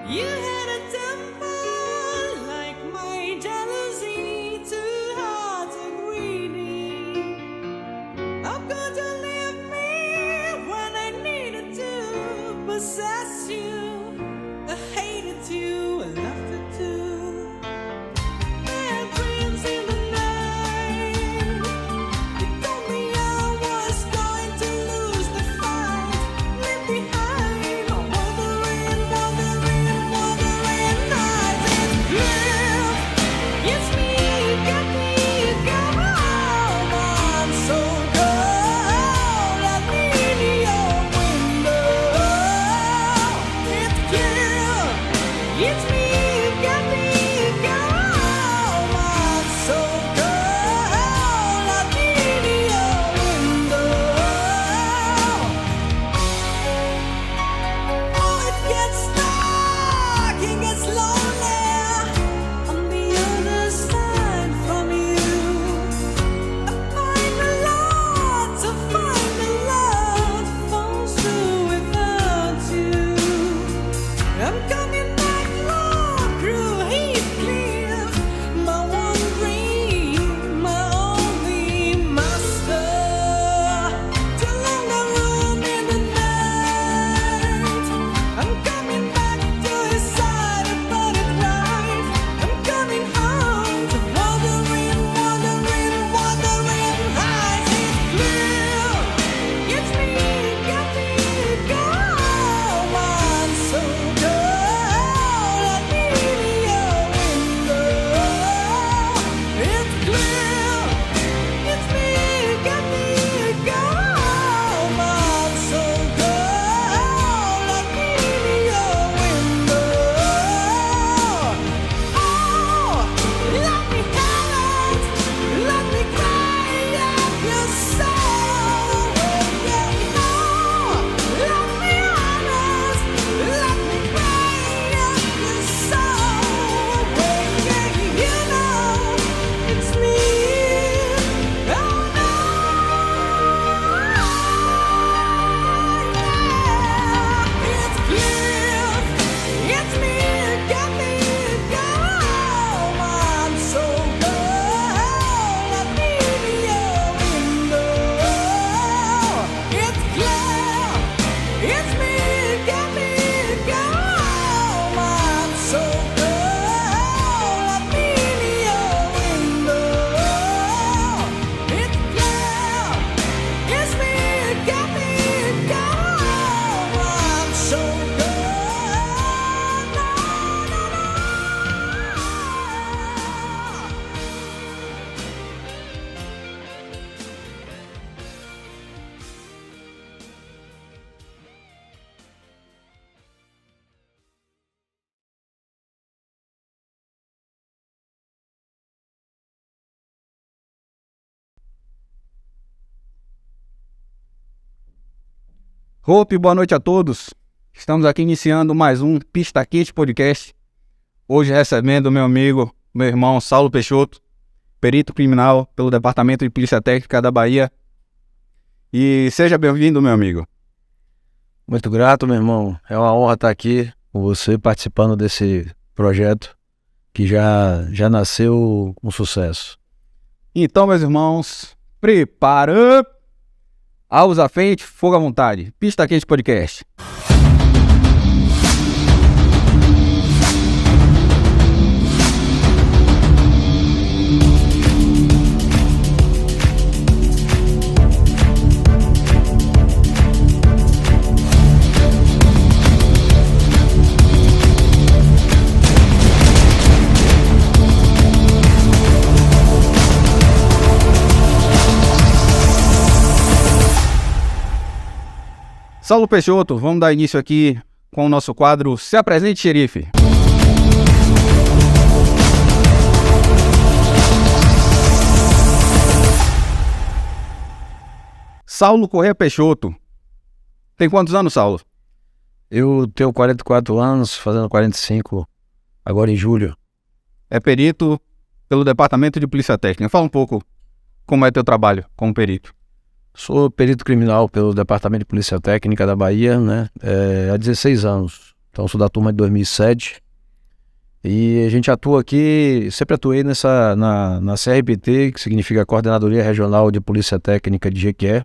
You had a temper like my jealousy, two hearts are greedy. How could you leave me when I needed to possess you? I hated you, I loved you too. I had dreams in the night. You told me I was going to lose the fight. Leave behind, wandering nights. It's clear, it's me, you got me, you got me home. I'm so cold, I need your window. It's clear, it's me, you got me, you got me home. I'm so cold, I need your window. Oh, it gets dark, it gets lonely on the other side from you. I find a lot to find a lot falls through without you. I'm coming back, Lord, through Heathcliff, my one dream, my only master. Too long I run in the night. I'm coming back to his side, but it's right. I'm coming home to wandering heights. It's clear, it's me, got me, got home. I'm so cold, I need your window. It's clear, it's me, got me, got home. I'm so cold, I need your window. Oh, let me have it, let me cry out your soul. Yeah, oh, let me honest, let me cry out your soul. Yeah, you know it's me. Oh no, it's clear, it's me, got me, got home. I'm so cold, I need your window. It's clear, it's me, got me, got home. I'm so cold, I need your window. It's clear, it's me, got me, got home. I'm so Hope, boa noite a todos. Estamos aqui iniciando mais um Pista Quente Podcast. Hoje recebendo meu amigo, meu irmão Saulo Peixoto, perito criminal pelo Departamento de Polícia Técnica da Bahia. E seja bem-vindo, meu amigo. Muito grato, meu irmão. É uma honra estar aqui com você, participando desse projeto que já nasceu com sucesso. Então, meus irmãos, prepara! Aos à frente, fogo à vontade. Pista Quente Podcast. Saulo Peixoto, vamos dar início aqui com o nosso quadro Se Apresente, Xerife. Saulo Corrêa Peixoto. Tem quantos anos, Saulo? Eu tenho 44 anos, fazendo 45 agora em julho. É perito pelo Departamento de Polícia Técnica. Fala um pouco como é teu trabalho como perito. Sou perito criminal pelo Departamento de Polícia Técnica da Bahia, né? Há 16 anos Então, sou da turma de 2007. E a gente atua aqui, sempre atuei na CRPT, que significa Coordenadoria Regional de Polícia Técnica de Jequié.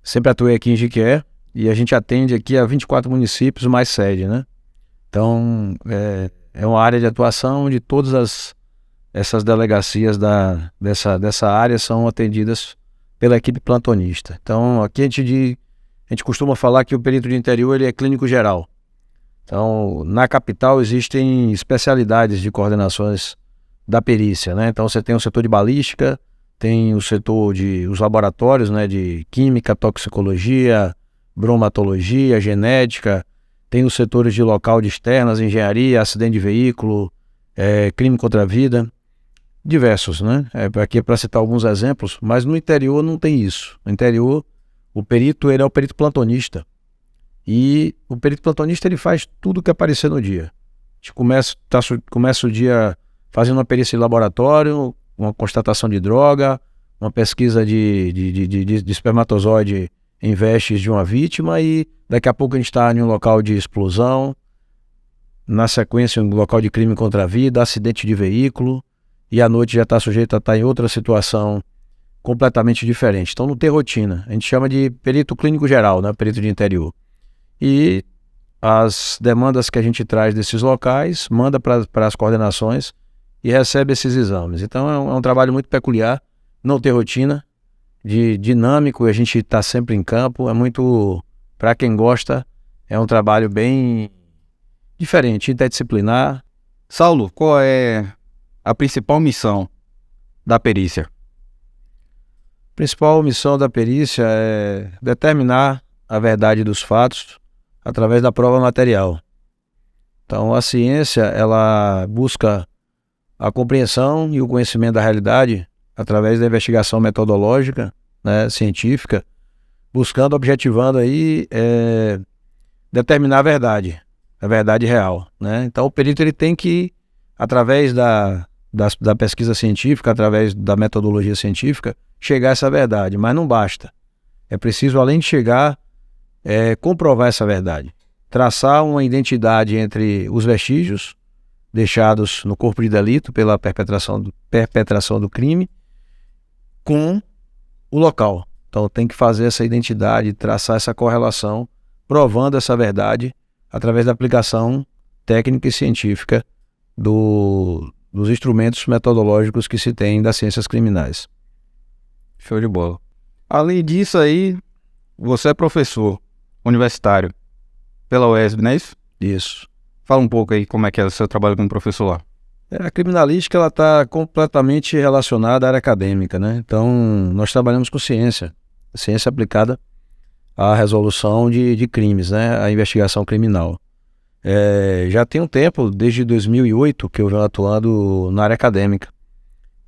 Sempre atuei aqui em Jequié e a gente atende aqui a 24 municípios mais sede, né? Então, é uma área de atuação de todas essas delegacias dessa área são atendidas pela equipe plantonista. Então, aqui a gente costuma falar que o perito de interior ele é clínico geral. Então, na capital existem especialidades de coordenações da perícia, né? Então, você tem o setor de balística, tem o setor os laboratórios, né, de química, toxicologia, bromatologia, genética, tem os setores de local de externas, engenharia, acidente de veículo, crime contra a vida, diversos, né? Aqui é para citar alguns exemplos, mas no interior não tem isso. No interior, o perito ele é o perito plantonista. E o perito plantonista ele faz tudo que aparecer no dia. A gente começa o dia fazendo uma perícia de laboratório, uma constatação de droga, uma pesquisa de espermatozoide em vestes de uma vítima e daqui a pouco a gente está em um local de explosão, na sequência um local de crime contra a vida, acidente de veículo e à noite já está sujeito a estar em outra situação completamente diferente. Então não tem rotina. A gente chama de perito clínico geral, né? Perito de interior. E as demandas que a gente traz desses locais, manda para as coordenações e recebe esses exames. Então é um trabalho muito peculiar, não tem rotina, dinâmico, a gente está sempre em campo, é muito, para quem gosta, é um trabalho bem diferente, interdisciplinar. Saulo, qual é a principal missão da perícia? A principal missão da perícia é determinar a verdade dos fatos através da prova material. Então a ciência ela busca a compreensão e o conhecimento da realidade através da investigação metodológica, né, científica, buscando, objetivando aí determinar a verdade real, né? Então o perito ele tem que, através da pesquisa científica, através da metodologia científica, chegar a essa verdade, mas não basta. É preciso, além de chegar, comprovar essa verdade, traçar uma identidade entre os vestígios deixados no corpo de delito pela perpetração do crime com o local. Então tem que fazer essa identidade, traçar essa correlação, provando essa verdade através da aplicação técnica e científica dos instrumentos metodológicos que se tem das ciências criminais. Show de bola. Além disso aí, você é professor universitário pela UESB, não é isso? Isso. Fala um pouco aí como é que é o seu trabalho como professor lá. A criminalística ela está completamente relacionada à área acadêmica, né? Então nós trabalhamos com ciência aplicada à resolução de crimes, né? A investigação criminal. Já tem um tempo, desde 2008, que eu venho atuando na área acadêmica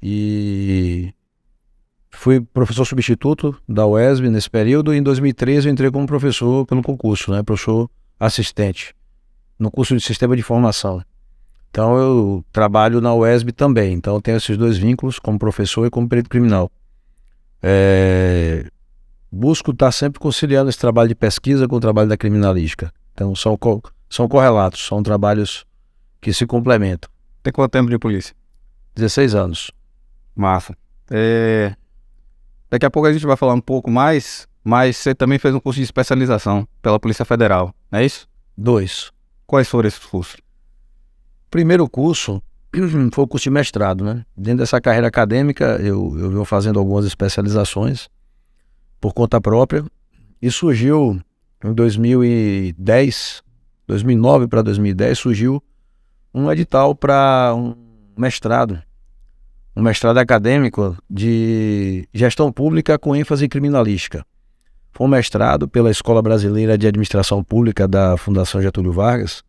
e fui professor substituto da UESB nesse período. Em 2013 eu entrei como professor pelo concurso, né? Professor assistente no curso de Sistema de Informação. Então eu trabalho na UESB também, então eu tenho esses dois vínculos como professor e como perito criminal. Busco estar sempre conciliando esse trabalho de pesquisa com o trabalho da criminalística. Então são correlatos, são trabalhos que se complementam. Tem quanto tempo de polícia? 16 anos. Massa. Daqui a pouco a gente vai falar um pouco mais, mas você também fez um curso de especialização pela Polícia Federal, não é isso? 2. Quais foram esses cursos? Primeiro curso foi o curso de mestrado, né? Dentro dessa carreira acadêmica, eu venho fazendo algumas especializações por conta própria e surgiu em 2009 para 2010, surgiu um edital para um mestrado acadêmico de gestão pública com ênfase em criminalística. Foi um mestrado pela Escola Brasileira de Administração Pública da Fundação Getúlio Vargas,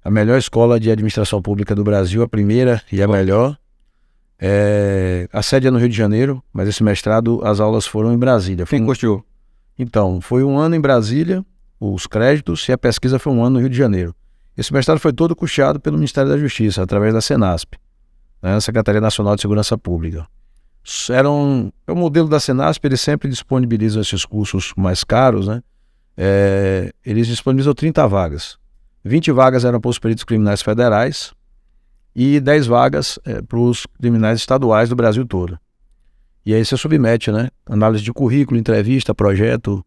a melhor escola de administração pública do Brasil, a primeira e a melhor. A sede é no Rio de Janeiro, mas esse mestrado, as aulas foram em Brasília. Quem curtiu? Então, foi um ano em Brasília, os créditos, e a pesquisa foi um ano no Rio de Janeiro. Esse mestrado foi todo custeado pelo Ministério da Justiça, através da Senasp, né, Secretaria Nacional de Segurança Pública. O modelo da Senasp, eles sempre disponibilizam esses cursos mais caros, né? Eles disponibilizam 30 vagas. 20 vagas eram para os peritos criminais federais e 10 vagas para os criminais estaduais do Brasil todo. E aí você submete, né? Análise de currículo, entrevista, projeto,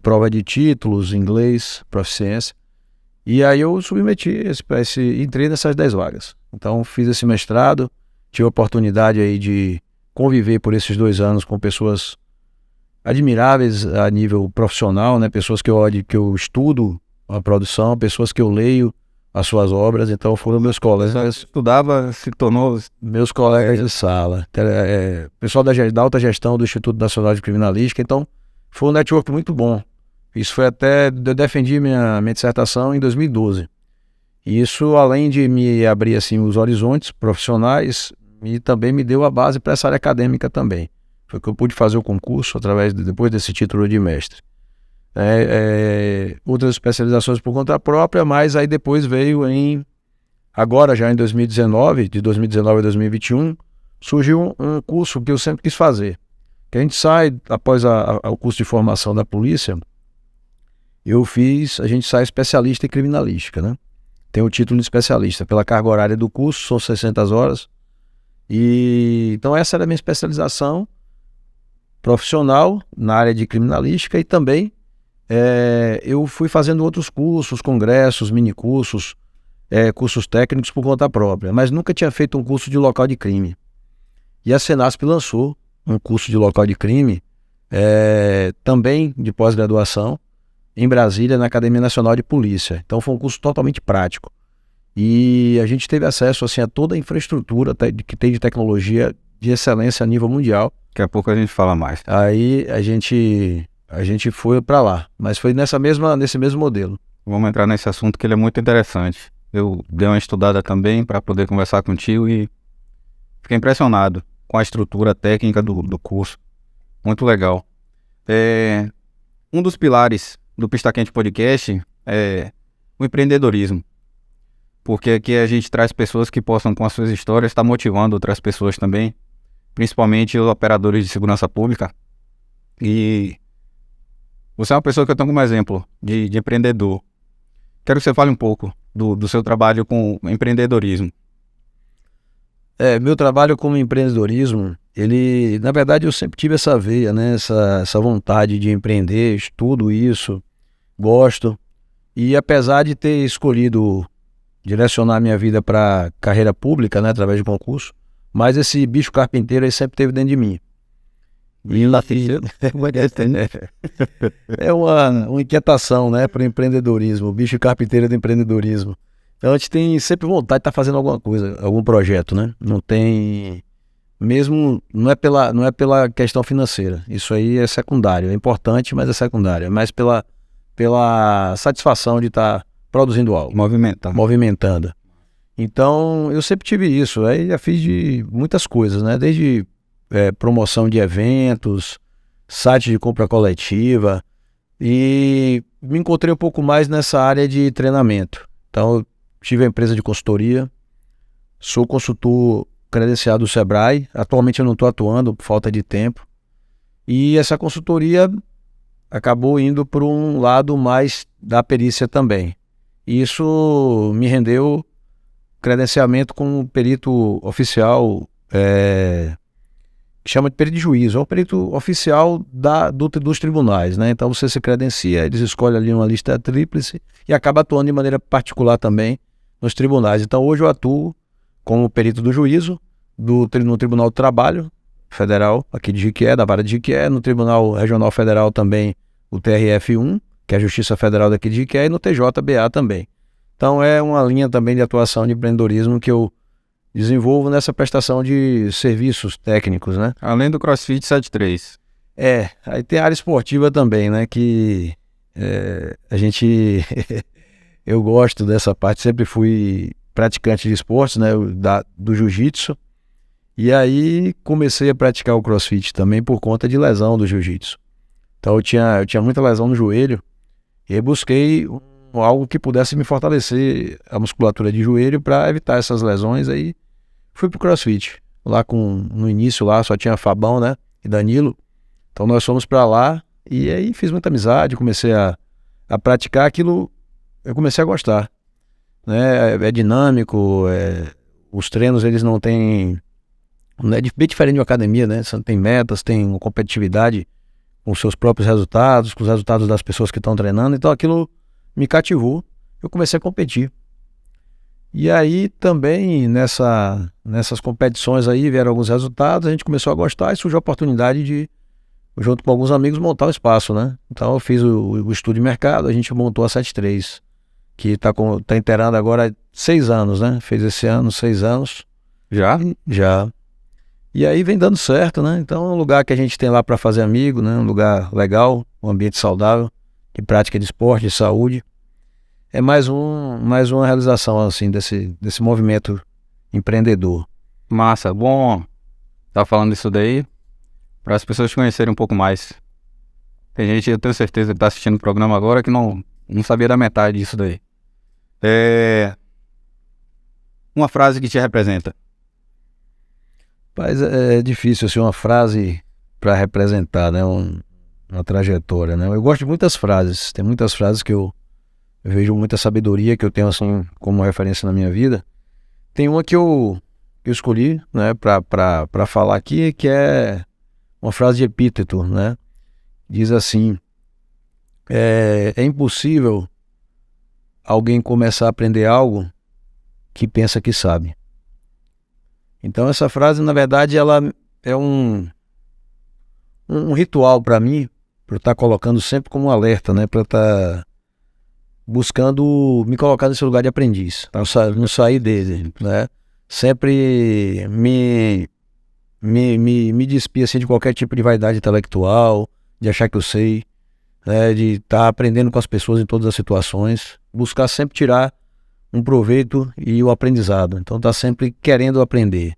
prova de títulos, inglês, proficiência. E aí eu submeti, entrei nessas 10 vagas. Então fiz esse mestrado, tive a oportunidade aí de conviver por esses 2 anos com pessoas admiráveis a nível profissional, né? Pessoas que eu estudo a produção, pessoas que eu leio as suas obras, então foram meus colegas. Estudava, se tornou... Meus colegas de sala, pessoal da alta gestão do Instituto Nacional de Criminalística, então foi um network muito bom. Isso foi até, eu defendi minha dissertação em 2012. E isso, além de me abrir assim, os horizontes profissionais, também me deu a base para essa área acadêmica também. Foi que eu pude fazer o concurso depois desse título de mestre. Outras especializações por conta própria, mas aí depois veio agora já em 2019, de 2019 a 2021, surgiu um curso que eu sempre quis fazer. Que a gente sai, após o curso de formação da polícia, a gente sai especialista em criminalística, né? Tem o título de especialista, pela carga horária do curso, são 600 horas. Então essa era a minha especialização profissional na área de criminalística e também eu fui fazendo outros cursos, congressos, minicursos, cursos técnicos por conta própria, mas nunca tinha feito um curso de local de crime. E a Senasp lançou um curso de local de crime, também de pós-graduação, em Brasília, na Academia Nacional de Polícia. Então foi um curso totalmente prático. E a gente teve acesso assim, a toda a infraestrutura que tem de tecnologia de excelência a nível mundial. Daqui a pouco a gente fala mais. Aí a gente foi para lá, mas foi nesse mesmo modelo. Vamos entrar nesse assunto que ele é muito interessante. Eu dei uma estudada também para poder conversar contigo e fiquei impressionado com a estrutura técnica do curso. Muito legal. Um dos pilares do Pista Quente Podcast é o empreendedorismo. Porque aqui a gente traz pessoas que possam, com as suas histórias, estar motivando outras pessoas também, principalmente os operadores de segurança pública. E você é uma pessoa que eu tenho como exemplo de empreendedor. Quero que você fale um pouco do seu trabalho com empreendedorismo. Meu trabalho como empreendedorismo, na verdade eu sempre tive essa veia, né? Essa vontade de empreender, estudo isso, gosto. E apesar de ter escolhido direcionar minha vida para carreira pública, né, através de concurso, mas esse bicho carpinteiro aí sempre teve dentro de mim. É uma inquietação, né, para o empreendedorismo, o bicho carpinteiro do empreendedorismo. Então a gente tem sempre vontade de estar fazendo alguma coisa, algum projeto, né? Não tem, mesmo, não é pela questão financeira, isso aí é secundário, é importante, mas é secundário, é mais pela satisfação de estar produzindo algo. Movimentando. Então, eu sempre tive isso. Aí já fiz de muitas coisas, né? Desde promoção de eventos, site de compra coletiva. E me encontrei um pouco mais nessa área de treinamento. Então, eu tive a empresa de consultoria. Sou consultor credenciado do Sebrae. Atualmente eu não estou atuando por falta de tempo. E essa consultoria acabou indo para um lado mais da perícia também. Isso me rendeu credenciamento como perito oficial, que chama de perito de juízo, é um perito oficial dos tribunais, né? Então você se credencia, eles escolhem ali uma lista tríplice e acaba atuando de maneira particular também nos tribunais. Então hoje eu atuo como perito do juízo no Tribunal do Trabalho Federal, aqui de Jiquié, da vara de Jiquié, no Tribunal Regional Federal também, o TRF1, que é a Justiça Federal daqui de Jiquié, e no TJBA também. Então é uma linha também de atuação de empreendedorismo que eu desenvolvo nessa prestação de serviços técnicos, né? Além do CrossFit 73. Aí tem a área esportiva também, né? Que a gente... eu gosto dessa parte, sempre fui praticante de esportes, né? Do jiu-jitsu. E aí comecei a praticar o CrossFit também por conta de lesão do jiu-jitsu. Então eu tinha muita lesão no joelho e busquei algo que pudesse me fortalecer a musculatura de joelho para evitar essas lesões. Aí fui pro CrossFit. No início lá só tinha Fabão, né, e Danilo. Então nós fomos para lá e aí fiz muita amizade, comecei a praticar aquilo. eu comecei a gostar, né? É dinâmico, os treinos eles não têm, não é bem diferente de uma academia, né? Você tem metas, tem uma competitividade com os seus próprios resultados, com os resultados das pessoas que estão treinando, então aquilo me cativou, eu comecei a competir. E aí também nessas competições aí vieram alguns resultados, a gente começou a gostar e surgiu a oportunidade de, junto com alguns amigos, montar um espaço, né? Então eu fiz o estudo de mercado, a gente montou a 73, que tá inteirando agora 6 anos, né? Fez esse ano 6 anos. Já? Já. E aí vem dando certo, né? Então é um lugar que a gente tem lá para fazer amigo, né? Um lugar legal, um ambiente saudável, de prática de esporte, de saúde. É mais uma realização, assim, desse movimento empreendedor. Massa, bom tá falando isso daí para as pessoas te conhecerem um pouco mais. Tem gente, eu tenho certeza, que tá assistindo o programa agora que não sabia da metade disso daí. Uma frase que te representa. Mas é difícil, assim, uma frase para representar, né? Uma trajetória, né? Eu gosto de muitas frases, tem muitas frases que eu vejo muita sabedoria que eu tenho, assim, como referência na minha vida. Tem uma que eu escolhi, né, para falar aqui, que é uma frase de Epíteto, né? Diz assim: é impossível alguém começar a aprender algo que pensa que sabe. Então essa frase, na verdade, ela é um ritual para mim, para eu estar colocando sempre como um alerta, né? Para estar buscando me colocar nesse lugar de aprendiz, não sair dele, né? Sempre me despir, assim, de qualquer tipo de vaidade intelectual, de achar que eu sei, né? De estar aprendendo com as pessoas em todas as situações, buscar sempre tirar um proveito e o aprendizado. Então tá sempre querendo aprender,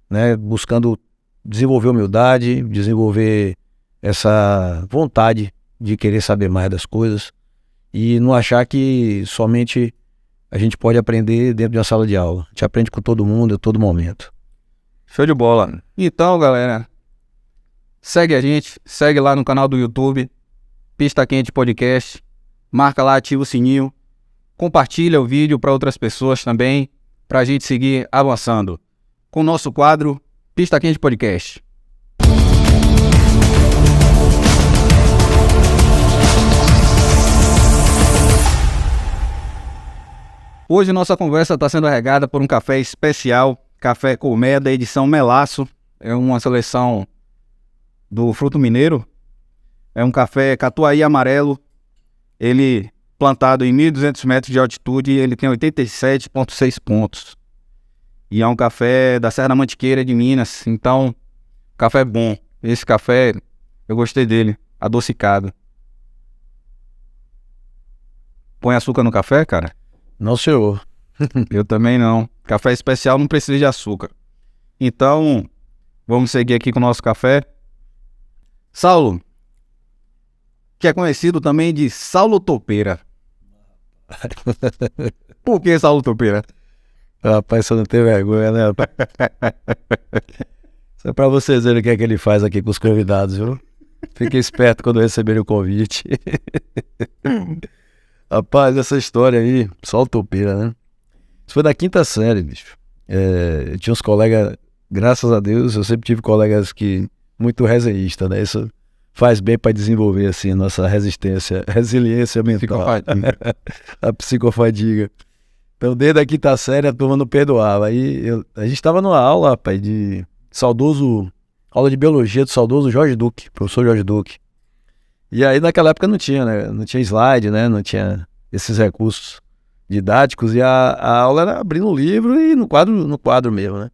né? Buscando desenvolver humildade, desenvolver essa vontade de querer saber mais das coisas e não achar que somente a gente pode aprender dentro de uma sala de aula. A gente aprende com todo mundo, a todo momento. Show de bola. Então, galera, segue a gente, segue lá no canal do YouTube, Pista Quente Podcast, marca lá, ativa o sininho, compartilha o vídeo para outras pessoas também, para a gente seguir avançando com o nosso quadro Pista Quente Podcast. Hoje nossa conversa está sendo regada por um café especial, Café Colmeia da edição Melaço. É uma seleção do Fruto Mineiro. É um café Catuai amarelo. Ele plantado em 1.200 metros de altitude, ele tem 87,6 pontos. E é um café da Serra da Mantiqueira de Minas. Então, café bom. Esse café, eu gostei dele, adocicado. Põe açúcar no café, cara? Não, senhor. Eu também não. Café especial não precisa de açúcar. Então, vamos seguir aqui com o nosso café. Saulo, que é conhecido também de Saulo Topeira. Por que Saulo Topeira? Rapaz, você não tem vergonha, né? Isso é pra vocês verem o que é que ele faz aqui com os convidados, viu? Fique esperto quando receberem o convite. Rapaz, essa história aí, só o Topeira, né? Isso foi da 5ª série, bicho. Eu tinha uns colegas, graças a Deus, eu sempre tive colegas que muito resenhista, né? Isso faz bem para desenvolver, assim, a nossa resiliência mental. A psicofadiga. Então, desde a 5ª série, a turma não perdoava. Aí a gente estava numa aula, rapaz, aula de biologia do saudoso Jorge Duque, professor Jorge Duque. E aí naquela época não tinha, né? Não tinha slide, né? Não tinha esses recursos didáticos. E a aula era abrindo o livro e no quadro mesmo, né?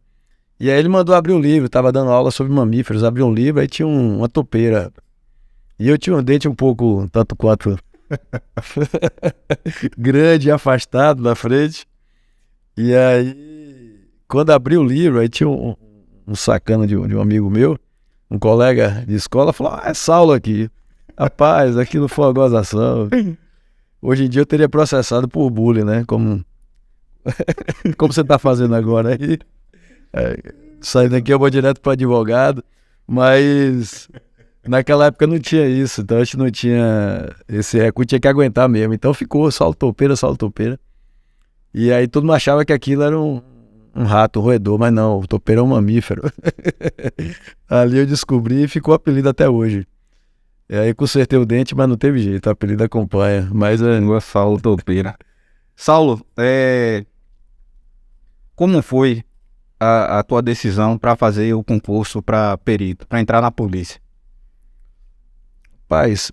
E aí ele mandou abrir o livro, estava dando aula sobre mamíferos, abriu um livro, aí tinha uma topeira. E eu tinha um dente um pouco, tanto quanto grande e afastado na frente. E aí, quando abriu o livro, aí tinha um sacana de um amigo meu, um colega de escola, falou: é Saulo aqui. Rapaz, aquilo foi uma gozação. Hoje em dia eu teria processado por bullying, né? Como você tá fazendo agora aí. Saindo daqui eu vou direto para advogado. Mas Naquela época não tinha isso, então a gente não tinha esse recurso, tinha que aguentar mesmo. Então ficou salto topeira, salto topeira. E aí todo mundo achava que aquilo era um rato, um roedor, mas não, o topeiro é um mamífero. Ali eu descobri e ficou o apelido até hoje. E aí consertei o dente, mas não teve jeito, o apelido acompanha. Mas Saulo Topeira. Saulo, como foi a tua decisão para fazer o concurso para perito, para entrar na polícia? rapaz,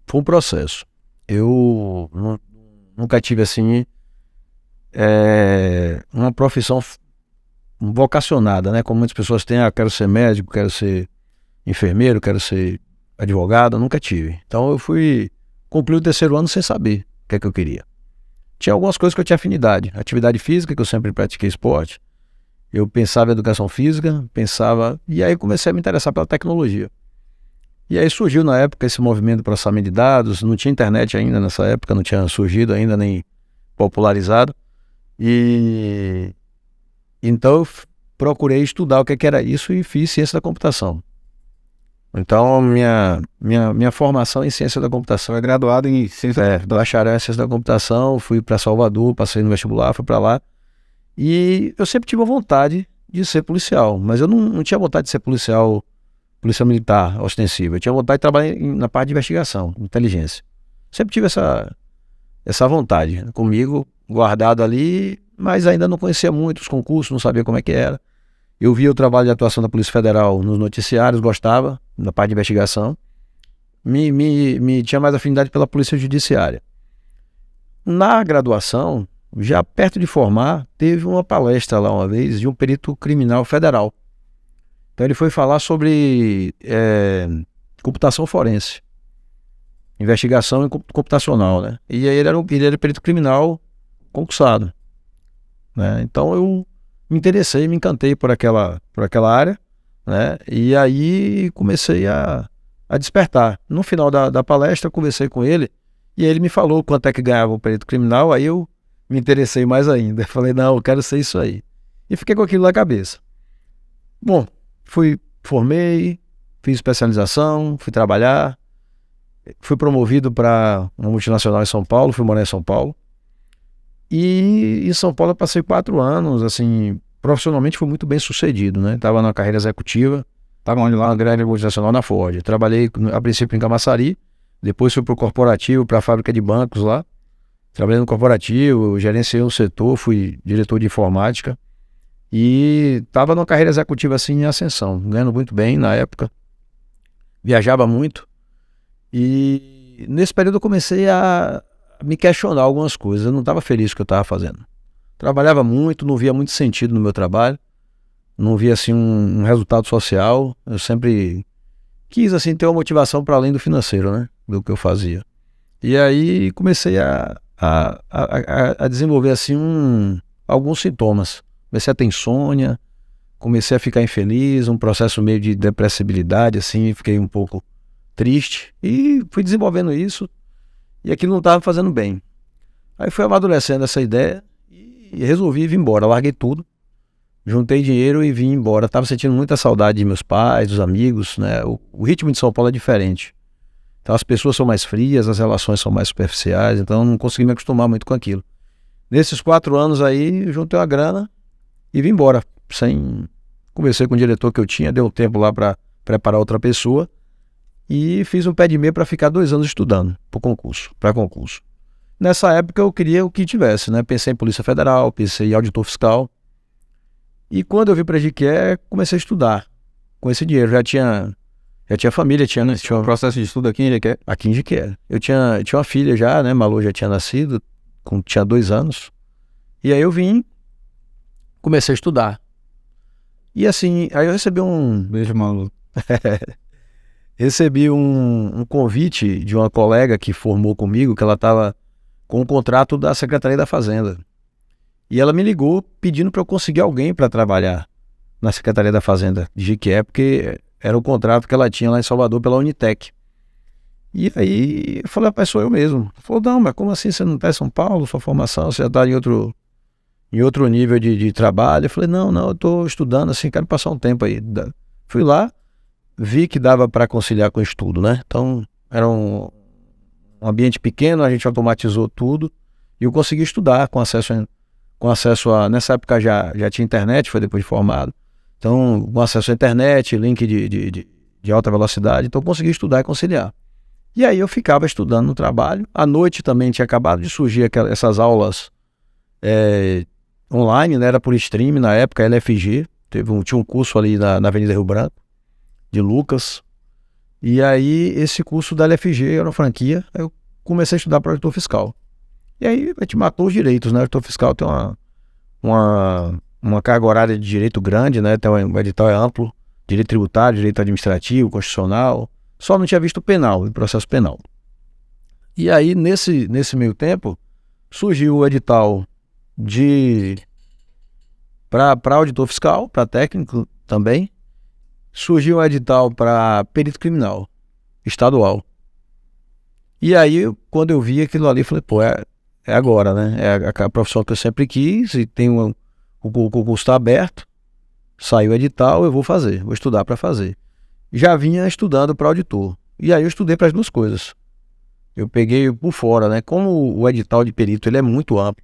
foi um processo. Eu nunca tive assim uma profissão vocacionada, né? Como muitas pessoas têm, quero ser médico, quero ser enfermeiro, quero ser advogado, eu nunca tive. Então eu concluí o terceiro ano sem saber o que é que eu queria. Tinha algumas coisas que eu tinha afinidade. Atividade física, que eu sempre pratiquei esporte. Eu pensava em educação física, e aí comecei a me interessar pela tecnologia. E aí surgiu na época esse movimento de processamento de dados, não tinha internet ainda nessa época, não tinha surgido ainda, nem popularizado. E então eu procurei estudar o que era isso e fiz ciência da computação. Então minha formação em ciência da computação É graduado em ciência. bacharel em ciência da computação, fui para Salvador, passei no vestibular, fui para lá. E eu sempre tive a vontade de ser policial, mas eu não tinha vontade de ser policial militar ostensivo. Eu tinha vontade de trabalhar na parte de investigação, inteligência. Sempre tive essa vontade comigo, guardado ali, mas ainda não conhecia muito os concursos, não sabia como é que era. Eu via o trabalho de atuação da Polícia Federal nos noticiários, gostava da parte de investigação. Me tinha mais afinidade pela Polícia Judiciária. Na graduação, já perto de formar, teve uma palestra lá uma vez de um perito criminal federal. Então ele foi falar sobre computação forense, investigação computacional, né? E aí ele era perito criminal concursado, né? Então eu me interessei, me encantei por aquela área, né? E aí comecei a despertar. No final da palestra eu conversei com ele e ele me falou quanto é que ganhava o perito criminal. Aí eu me interessei mais ainda. Falei, não, eu quero ser isso aí. E fiquei com aquilo na cabeça. Bom, formei, fiz especialização, fui trabalhar, fui promovido para uma multinacional em São Paulo, fui morar em São Paulo. E em São Paulo eu passei 4 anos, assim, profissionalmente fui muito bem sucedido, né? Estava na carreira executiva, Estava onde lá? na grande multinacional na Ford. Trabalhei a princípio em Camaçari, depois fui para o corporativo, para a fábrica de bancos lá. Trabalhei no corporativo, gerenciei um setor, fui diretor de informática. E estava numa carreira executiva assim em ascensão, ganhando muito bem na época. Viajava muito. E nesse período eu comecei a me questionar algumas coisas. Eu não estava feliz com o que eu estava fazendo. Trabalhava muito, não via muito sentido no meu trabalho. Não via assim um resultado social. Eu sempre quis assim ter uma motivação para além do financeiro, né? Do que eu fazia. E aí comecei a desenvolver assim alguns sintomas. Comecei a ter insônia, comecei a ficar infeliz, um processo meio de depressibilidade, assim, fiquei um pouco triste e fui desenvolvendo isso e aquilo não estava fazendo bem. Aí fui amadurecendo essa ideia e resolvi vir embora, larguei tudo, juntei dinheiro e vim embora. Estava sentindo muita saudade de meus pais, dos amigos, né? O ritmo de São Paulo é diferente. Então as pessoas são mais frias, as relações são mais superficiais, então eu não consegui me acostumar muito com aquilo. Nesses 4 anos aí, eu juntei uma grana e vim embora. Conversei com o diretor que eu tinha, deu um tempo lá para preparar outra pessoa e fiz um pé de meia para ficar 2 anos estudando para concurso. Nessa época eu queria o que tivesse, né? Pensei em Polícia Federal, pensei em auditor fiscal. E quando eu vim para Jequié, comecei a estudar com esse dinheiro. Já tinha família, tinha Um processo de estudo aqui em Jequié? aqui em Jequié. Eu tinha uma filha já, né? Malu já tinha nascido, tinha 2 anos. E aí eu vim, comecei a estudar. E assim, aí eu recebi Beijo, Malu. recebi um convite de uma colega que formou comigo, que ela estava com um contrato da Secretaria da Fazenda. E ela me ligou pedindo para eu conseguir alguém para trabalhar na Secretaria da Fazenda de Jequié, porque era o contrato que ela tinha lá em Salvador pela Unitec. E aí eu falei, rapaz, sou eu mesmo. Ela falou, não, mas como assim você não está em São Paulo, sua formação, você já está em outro nível de trabalho? Eu falei, não, eu estou estudando assim, quero passar um tempo aí. Fui lá, vi que dava para conciliar com o estudo, né? Então, era um ambiente pequeno, a gente automatizou tudo e eu consegui estudar com acesso a... Nessa época já tinha internet, foi depois de formado. Então, com acesso à internet, link de alta velocidade, então eu consegui estudar e conciliar. E aí eu ficava estudando no trabalho. À noite também tinha acabado de surgir essas aulas online, né? Era por stream na época, LFG. Tinha um curso ali na Avenida Rio Branco, de Lucas. E aí esse curso da LFG era uma franquia. Eu comecei a estudar para auditor fiscal. E aí a gente matou os direitos, né? O auditor fiscal tem uma carga horária de direito grande, né? Então, o edital é amplo. Direito tributário, direito administrativo, constitucional. Só não tinha visto penal, o processo penal. E aí, nesse meio tempo, surgiu o edital para auditor fiscal, para técnico também. Surgiu o edital para perito criminal, estadual. E aí, quando eu vi aquilo ali, falei, pô, é agora, né? É a profissão que eu sempre quis e tem o concurso está aberto. Saiu o edital, eu vou estudar para fazer. Já vinha estudando para auditor. E aí eu estudei para as duas coisas. Eu peguei por fora, né? Como o edital de perito ele é muito amplo.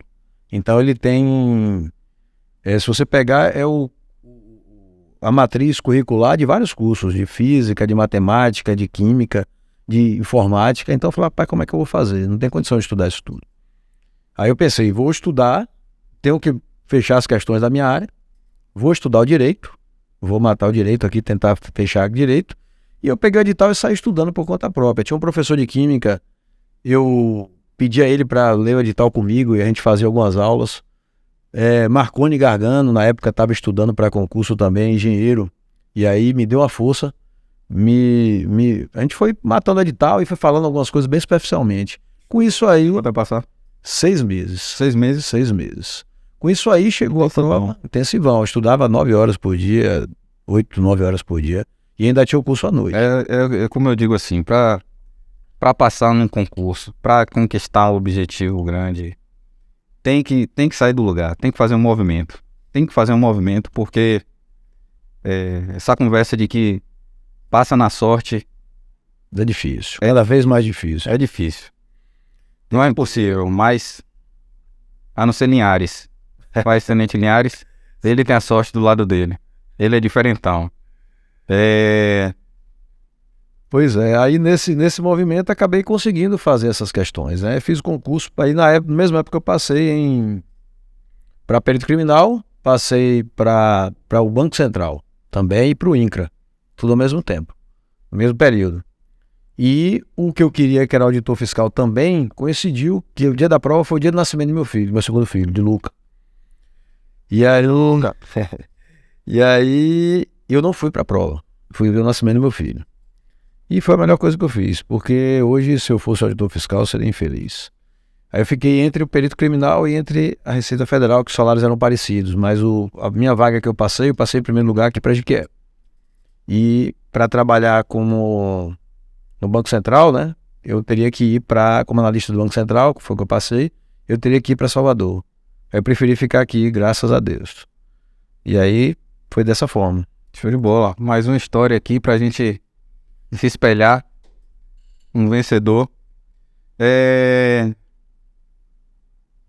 Então ele tem... se você pegar, a matriz curricular de vários cursos. De física, de matemática, de química, de informática. Então eu falei, pai, como é que eu vou fazer? Não tem condição de estudar isso tudo. Aí eu pensei, vou estudar, tenho que fechar as questões da minha área, vou estudar o direito, vou matar o direito aqui, tentar fechar o direito. E eu peguei o edital e saí estudando por conta própria. Tinha um professor de química, eu pedi a ele para ler o edital comigo e a gente fazia algumas aulas. Marconi Gargano, na época, estava estudando para concurso também, engenheiro. E aí me deu uma força. A gente foi matando o edital e foi falando algumas coisas bem superficialmente. Com isso aí... Vai passar? 6 meses. 6 meses? 6 meses. Com isso aí chegou a forma intensivão. Eu estudava 9 horas por dia, 8, 9 horas por dia. E ainda tinha o curso à noite. Como eu digo assim, para passar num concurso, para conquistar um objetivo grande, tem que sair do lugar, tem que fazer um movimento. Tem que fazer um movimento porque essa conversa de que passa na sorte... É difícil. Cada vez mais difícil. É difícil. Não é impossível, mas... A não ser Linhares. Vai Tenente Linhares, ele tem a sorte do lado dele. Ele é diferentão. Pois é, aí nesse movimento acabei conseguindo fazer essas questões, né? Fiz o concurso, aí na mesma época eu passei para perito criminal, passei para o Banco Central também e para o INCRA, tudo ao mesmo tempo, no mesmo período. E o que eu queria, que era auditor fiscal também, coincidiu que o dia da prova foi o dia do nascimento do meu filho, meu segundo filho, de Luca. E aí eu não fui para a prova, fui ver o nascimento do meu filho. E foi a melhor coisa que eu fiz, porque hoje, se eu fosse auditor fiscal, eu seria infeliz. Aí eu fiquei entre o perito criminal e entre a Receita Federal, que os salários eram parecidos, mas a minha vaga que eu passei em primeiro lugar aqui para Jequié. E para trabalhar no Banco Central, né, eu teria que ir como analista do Banco Central, que foi o que eu passei, eu teria que ir para Salvador. Aí eu preferi ficar aqui, graças a Deus. E aí, foi dessa forma. Show de bola. Mais uma história aqui pra gente se espelhar. Um vencedor.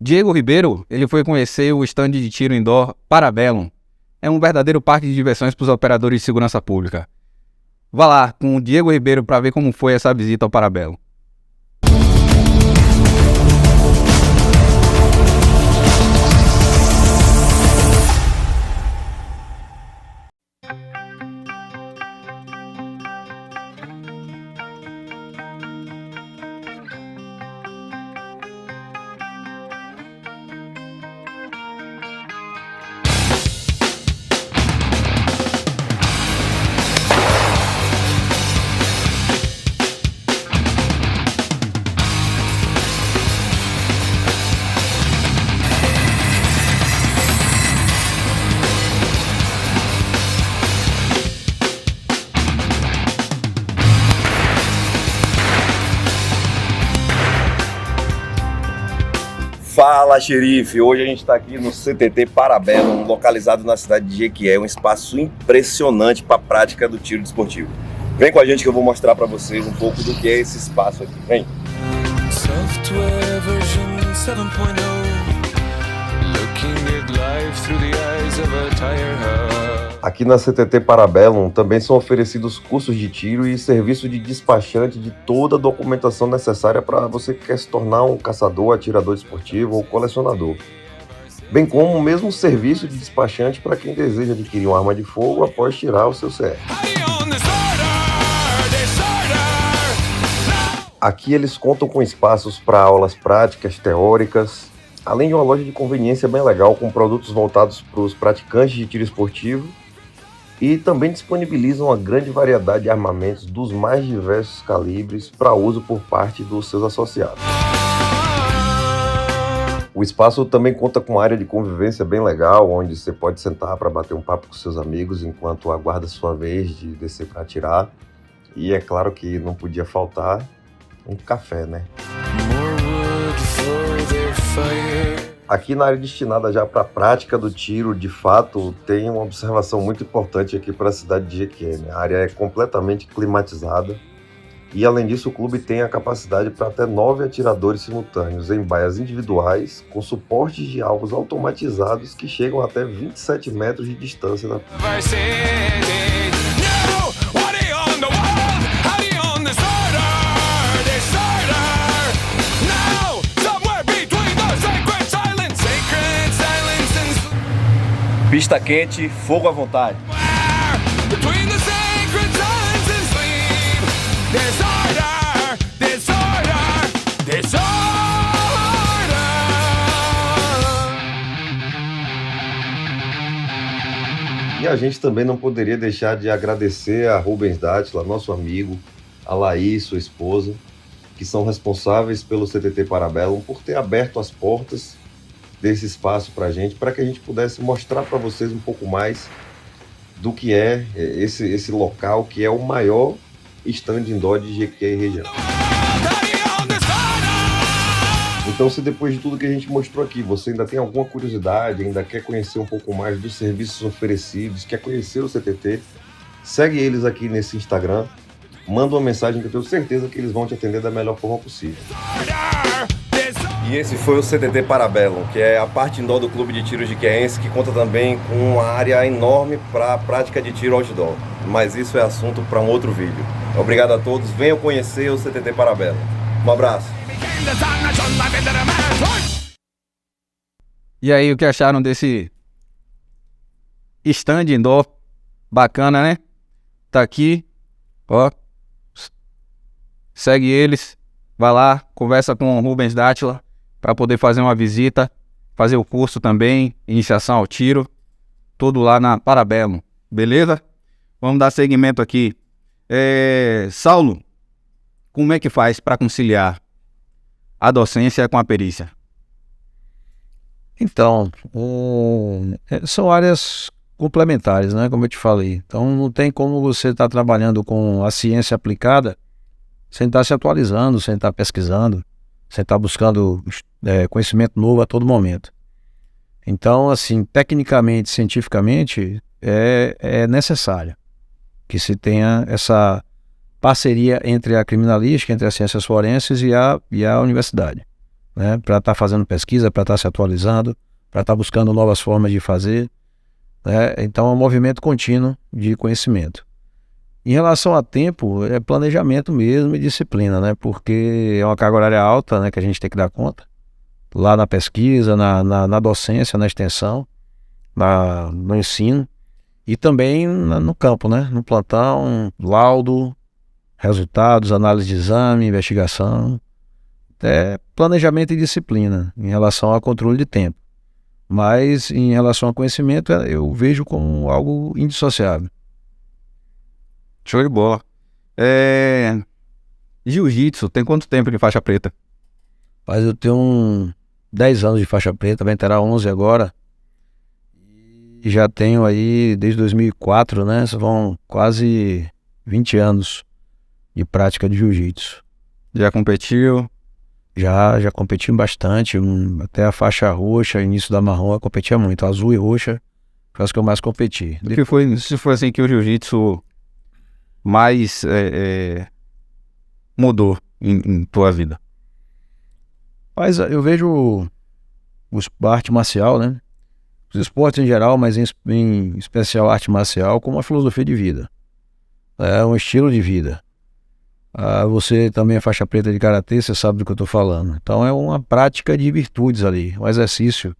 Diego Ribeiro, ele foi conhecer o stand de tiro indoor Parabellum. É um verdadeiro parque de diversões para os operadores de segurança pública. Vá lá com o Diego Ribeiro para ver como foi essa visita ao Parabellum. Fala, xerife! Hoje a gente está aqui no CTT Parabellum, localizado na cidade de Jequié, um espaço impressionante para a prática do tiro desportivo. Vem com a gente que eu vou mostrar para vocês um pouco do que é esse espaço aqui. Vem. Software version 7.0. Looking at life through the eyes of a tire hub. Aqui na CTT Parabellum também são oferecidos cursos de tiro e serviço de despachante de toda a documentação necessária para você que quer se tornar um caçador, atirador esportivo ou colecionador. Bem como o mesmo serviço de despachante para quem deseja adquirir uma arma de fogo após tirar o seu CR. Aqui eles contam com espaços para aulas práticas, teóricas, além de uma loja de conveniência bem legal com produtos voltados para os praticantes de tiro esportivo e também disponibilizam uma grande variedade de armamentos dos mais diversos calibres para uso por parte dos seus associados. O espaço também conta com uma área de convivência bem legal, onde você pode sentar para bater um papo com seus amigos enquanto aguarda sua vez de descer para atirar. E é claro que não podia faltar um café, né? Aqui na área destinada já para a prática do tiro, de fato, tem uma observação muito importante aqui para a cidade de Jequié, né? A área é completamente climatizada e, além disso, o clube tem a capacidade para até 9 atiradores simultâneos em baias individuais, com suportes de alvos automatizados que chegam até 27 metros de distância da pista quente, fogo à vontade. E a gente também não poderia deixar de agradecer a Rubens Dátila, nosso amigo, a Laís, sua esposa, que são responsáveis pelo CTT Parabellum, por ter aberto as portas desse espaço para que a gente pudesse mostrar para vocês um pouco mais do que é esse local, que é o maior stand indoor de Jequié e região. Então, se depois de tudo que a gente mostrou aqui, você ainda tem alguma curiosidade, ainda quer conhecer um pouco mais dos serviços oferecidos, quer conhecer o CTT, segue eles aqui nesse Instagram, manda uma mensagem que eu tenho certeza que eles vão te atender da melhor forma possível. E esse foi o CTT Parabellum, que é a parte indoor do Clube de Tiro Jequiéense, que conta também com uma área enorme para a prática de tiro outdoor. Mas isso é assunto para um outro vídeo. Obrigado a todos, venham conhecer o CTT Parabellum. Um abraço. E aí, o que acharam desse stand indoor? Bacana, né? Tá aqui, ó. Segue eles, vai lá, conversa com o Rubens Dátila para poder fazer uma visita, fazer o curso também, iniciação ao tiro, tudo lá na Parabellum, beleza? Vamos dar seguimento aqui. Saulo, como é que faz para conciliar a docência com a perícia? Então, são áreas complementares, né? Como eu te falei. Então, não tem como você estar trabalhando com a ciência aplicada sem estar se atualizando, sem estar pesquisando, sem estar buscando conhecimento novo a todo momento. Então, assim, tecnicamente, cientificamente, é necessário que se tenha essa parceria entre a criminalística, entre as ciências forenses e a universidade, né? Para estar fazendo pesquisa, para estar se atualizando, para estar buscando novas formas de fazer, né? Então, é um movimento contínuo de conhecimento. Em relação a tempo, é planejamento mesmo e disciplina, né? Porque é uma carga horária alta, né, que a gente tem que dar conta. Lá na pesquisa, na docência, na extensão, no ensino. E também no campo, né? No plantão, laudo, resultados, análise de exame, investigação. Planejamento e disciplina em relação ao controle de tempo. Mas em relação ao conhecimento, eu vejo como algo indissociável. Show de bola. Jiu-jitsu, tem quanto tempo de faixa preta? Mas eu tenho 10 anos de faixa preta, vai entrar 11 agora. E já tenho aí desde 2004, né? Vão quase 20 anos de prática de jiu-jitsu. Já competiu? Já competi bastante, até a faixa roxa, início da marrom, eu competia muito. Azul e roxa foi as que eu mais competi. Se foi assim que o jiu-jitsu mais mudou em tua vida? Mas eu vejo a arte marcial, né? Os esportes em geral, mas em especial a arte marcial, como uma filosofia de vida. É um estilo de vida. Você também é faixa preta de karatê, você sabe do que eu estou falando. Então é uma prática de virtudes ali, um exercício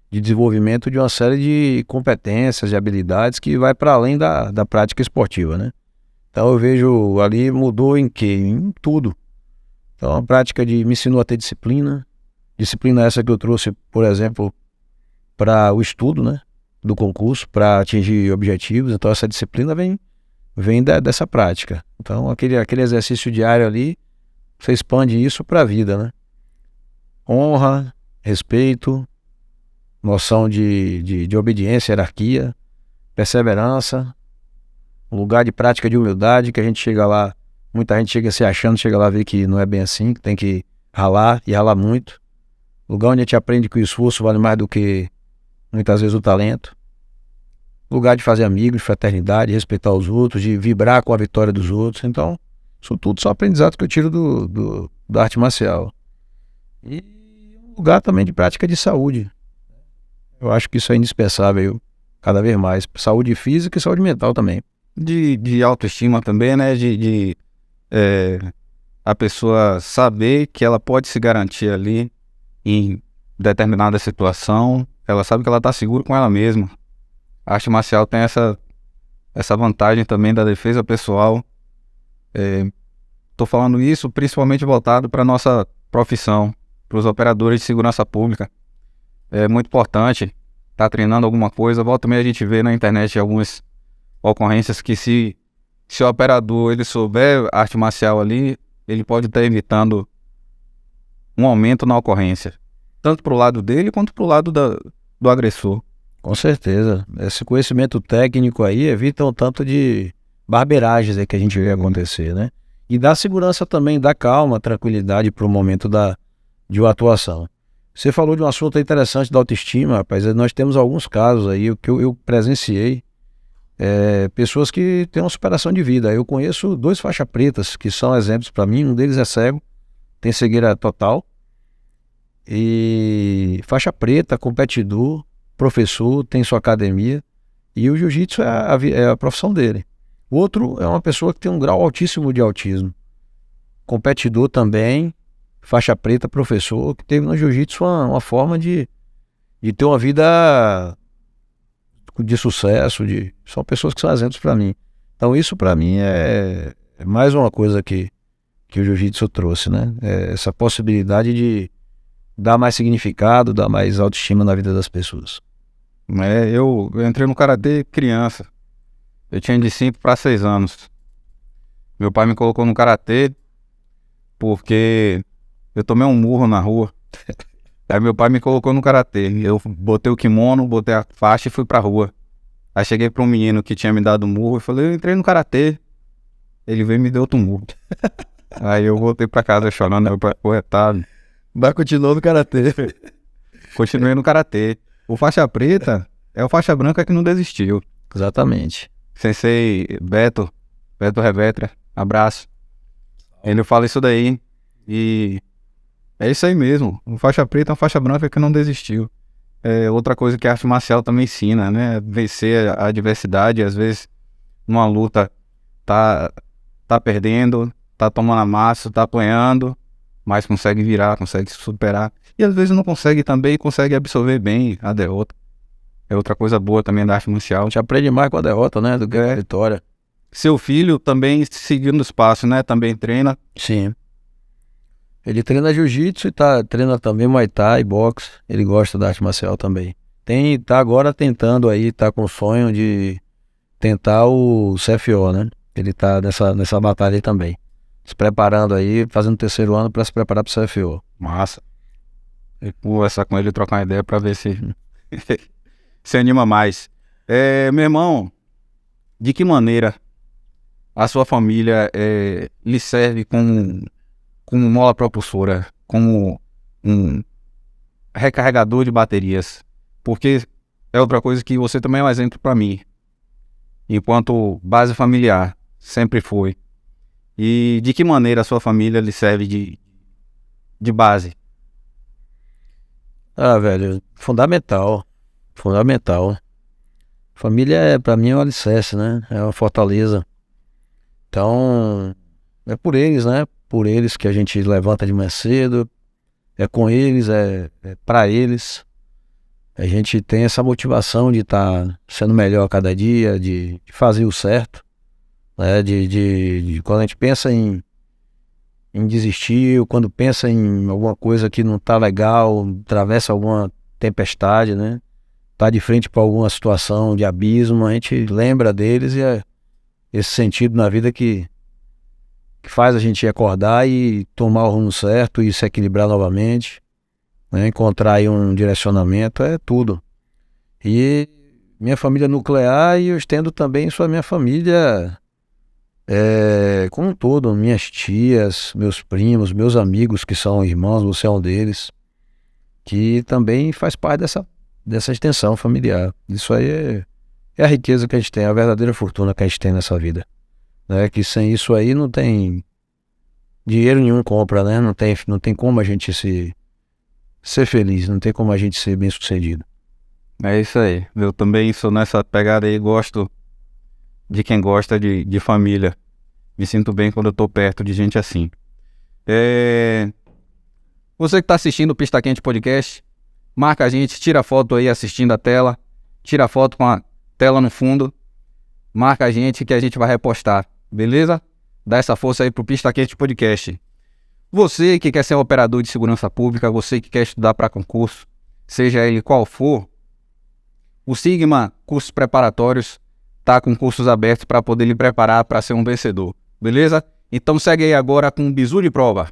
de desenvolvimento de uma série de competências e habilidades que vai para além da prática esportiva, né? Então eu vejo ali mudou em quê? Em tudo. Então a prática me ensinou a ter disciplina. Disciplina essa que eu trouxe, por exemplo, para o estudo, né? Do concurso, para atingir objetivos. Então essa disciplina vem dessa prática. Então aquele exercício diário ali, você expande isso para a vida, né? Honra, respeito, noção de obediência, hierarquia, perseverança, um lugar de prática de humildade, que a gente chega lá, muita gente chega se achando, chega lá ver que não é bem assim, que tem que ralar e ralar muito. Lugar onde a gente aprende que o esforço vale mais do que muitas vezes o talento. Lugar de fazer amigos, de fraternidade, de respeitar os outros, de vibrar com a vitória dos outros. Então, isso tudo são aprendizados que eu tiro da arte marcial. E um lugar também de prática de saúde. Eu acho que isso é indispensável cada vez mais. Saúde física e saúde mental também. De autoestima também, né? A pessoa saber que ela pode se garantir ali em determinada situação. Ela sabe que ela está segura com ela mesma. A arte marcial tem essa vantagem também da defesa pessoal. Estou falando isso principalmente voltado para a nossa profissão, para os operadores de segurança pública. É muito importante estar treinando alguma coisa. Volta e meia a gente vê na internet algumas ocorrências que se o operador ele souber arte marcial ali, ele pode estar evitando um aumento na ocorrência, tanto para o lado dele quanto para o lado do agressor. Com certeza. Esse conhecimento técnico aí evita um tanto de barberagens aí que a gente vê acontecer, né? E dá segurança também, dá calma, tranquilidade para o momento de uma atuação. Você falou de um assunto interessante da autoestima, rapaz. Nós temos alguns casos aí que eu presenciei, pessoas que têm uma superação de vida. Eu conheço 2 faixas pretas que são exemplos para mim. Um deles é cego, tem cegueira total. E faixa preta, competidor, professor, tem sua academia. E o jiu-jitsu é a profissão dele. O outro é uma pessoa que tem um grau altíssimo de autismo. Competidor também, faixa preta, professor, que teve no jiu-jitsu uma forma de ter uma vida de sucesso. São pessoas que são exemplos para mim. Então isso para mim é mais uma coisa que o jiu-jitsu trouxe, né? Essa possibilidade de dar mais significado, dar mais autoestima na vida das pessoas. Eu entrei no karatê criança. Eu tinha de 5 para 6 anos. Meu pai me colocou no karatê porque eu tomei um murro na rua. Aí meu pai me colocou no karatê. Eu botei o kimono, botei a faixa e fui pra rua. Aí cheguei pra um menino que tinha me dado um murro e falei, eu entrei no karatê. Ele veio e me deu outro murro. Aí eu voltei pra casa chorando, meu pai corretado. Mas continuou no karatê. Continuei no karatê. O faixa preta é o faixa branca que não desistiu. Exatamente. Sensei Beto Revetra, abraço. Ele fala isso daí. E é isso aí mesmo. O faixa preta é uma faixa branca que não desistiu. Outra coisa que a arte marcial também ensina, né? Vencer a adversidade. Às vezes, numa luta, tá perdendo, tá tomando amasso, tá apanhando, mas consegue virar, consegue superar. E às vezes não consegue também, consegue absorver bem a derrota. É outra coisa boa também da arte marcial. A gente aprende mais com a derrota, né? Do que a vitória. Seu filho também seguindo os passos, né? Também treina. Sim. Ele treina jiu-jitsu e treina também muay thai, boxe. Ele gosta da arte marcial também. Tá agora tentando aí, tá com o sonho de tentar o CFO, né? Ele tá nessa batalha aí também. Se preparando aí, fazendo o 3º ano para se preparar pro CFO. Massa. Eu vou conversar com ele e trocar uma ideia para ver se se anima mais. Meu irmão, de que maneira a sua família lhe serve como mola propulsora, como um recarregador de baterias? Porque é outra coisa que você também é um exemplo para mim. Enquanto base familiar, sempre foi. E de que maneira a sua família lhe serve de base? Ah, velho, fundamental. Fundamental. Família, pra mim, é um alicerce, né? É uma fortaleza. Então, é por eles, né? Por eles que a gente levanta de manhã cedo. É com eles, é para eles. A gente tem essa motivação de estar sendo melhor a cada dia, de fazer o certo, né? Quando a gente pensa em desistir, ou quando pensa em alguma coisa que não tá legal, atravessa alguma tempestade, né? Tá de frente para alguma situação de abismo, a gente lembra deles e é esse sentido na vida que faz a gente acordar e tomar o rumo certo e se equilibrar novamente, né? Encontrar aí um direcionamento, é tudo. E minha família nuclear, e eu estendo também isso à minha família como um todo, minhas tias, meus primos, meus amigos que são irmãos, você é um deles, que também faz parte dessa extensão familiar. Isso aí é a riqueza que a gente tem, a verdadeira fortuna que a gente tem nessa vida, né? Que sem isso aí não tem dinheiro nenhum compra, né? Não tem como a gente ser feliz, não tem como a gente ser bem-sucedido. É isso aí. Eu também sou nessa pegada aí, gosto de quem gosta de família. Me sinto bem quando eu tô perto de gente assim. Você que tá assistindo o Pista Quente Podcast, marca a gente, tira foto aí assistindo a tela, tira foto com a tela no fundo, marca a gente que a gente vai repostar, beleza? Dá essa força aí pro Pista Quente Podcast. Você que quer ser um operador de segurança pública, você que quer estudar para concurso, seja ele qual for, o Sigma Cursos Preparatórios tá com cursos abertos para poder lhe preparar para ser um vencedor, beleza? Então segue aí agora com o Bizu de Prova.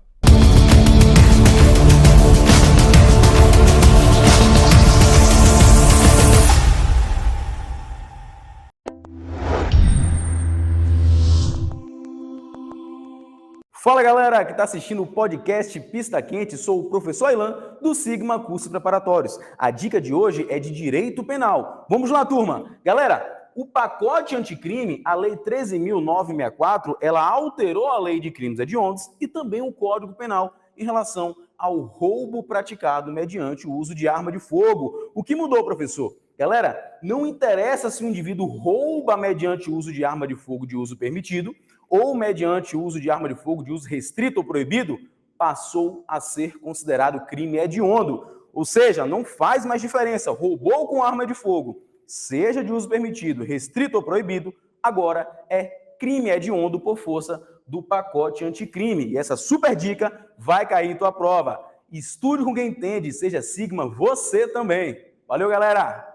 Fala galera que está assistindo o podcast Pista Quente, sou o professor Ailan do Sigma Cursos Preparatórios. A dica de hoje é de direito penal. Vamos lá, turma! Galera, o pacote anticrime, a Lei 13.964, ela alterou a Lei de Crimes Hediondos e também o Código Penal em relação ao roubo praticado mediante o uso de arma de fogo. O que mudou, professor? Galera, não interessa se o indivíduo rouba mediante o uso de arma de fogo de uso permitido ou mediante o uso de arma de fogo de uso restrito ou proibido, passou a ser considerado crime hediondo. Ou seja, não faz mais diferença. Roubou com arma de fogo, seja de uso permitido, restrito ou proibido, agora é crime hediondo por força do pacote anticrime. E essa super dica vai cair em tua prova. Estude com quem entende, seja Sigma você também. Valeu, galera!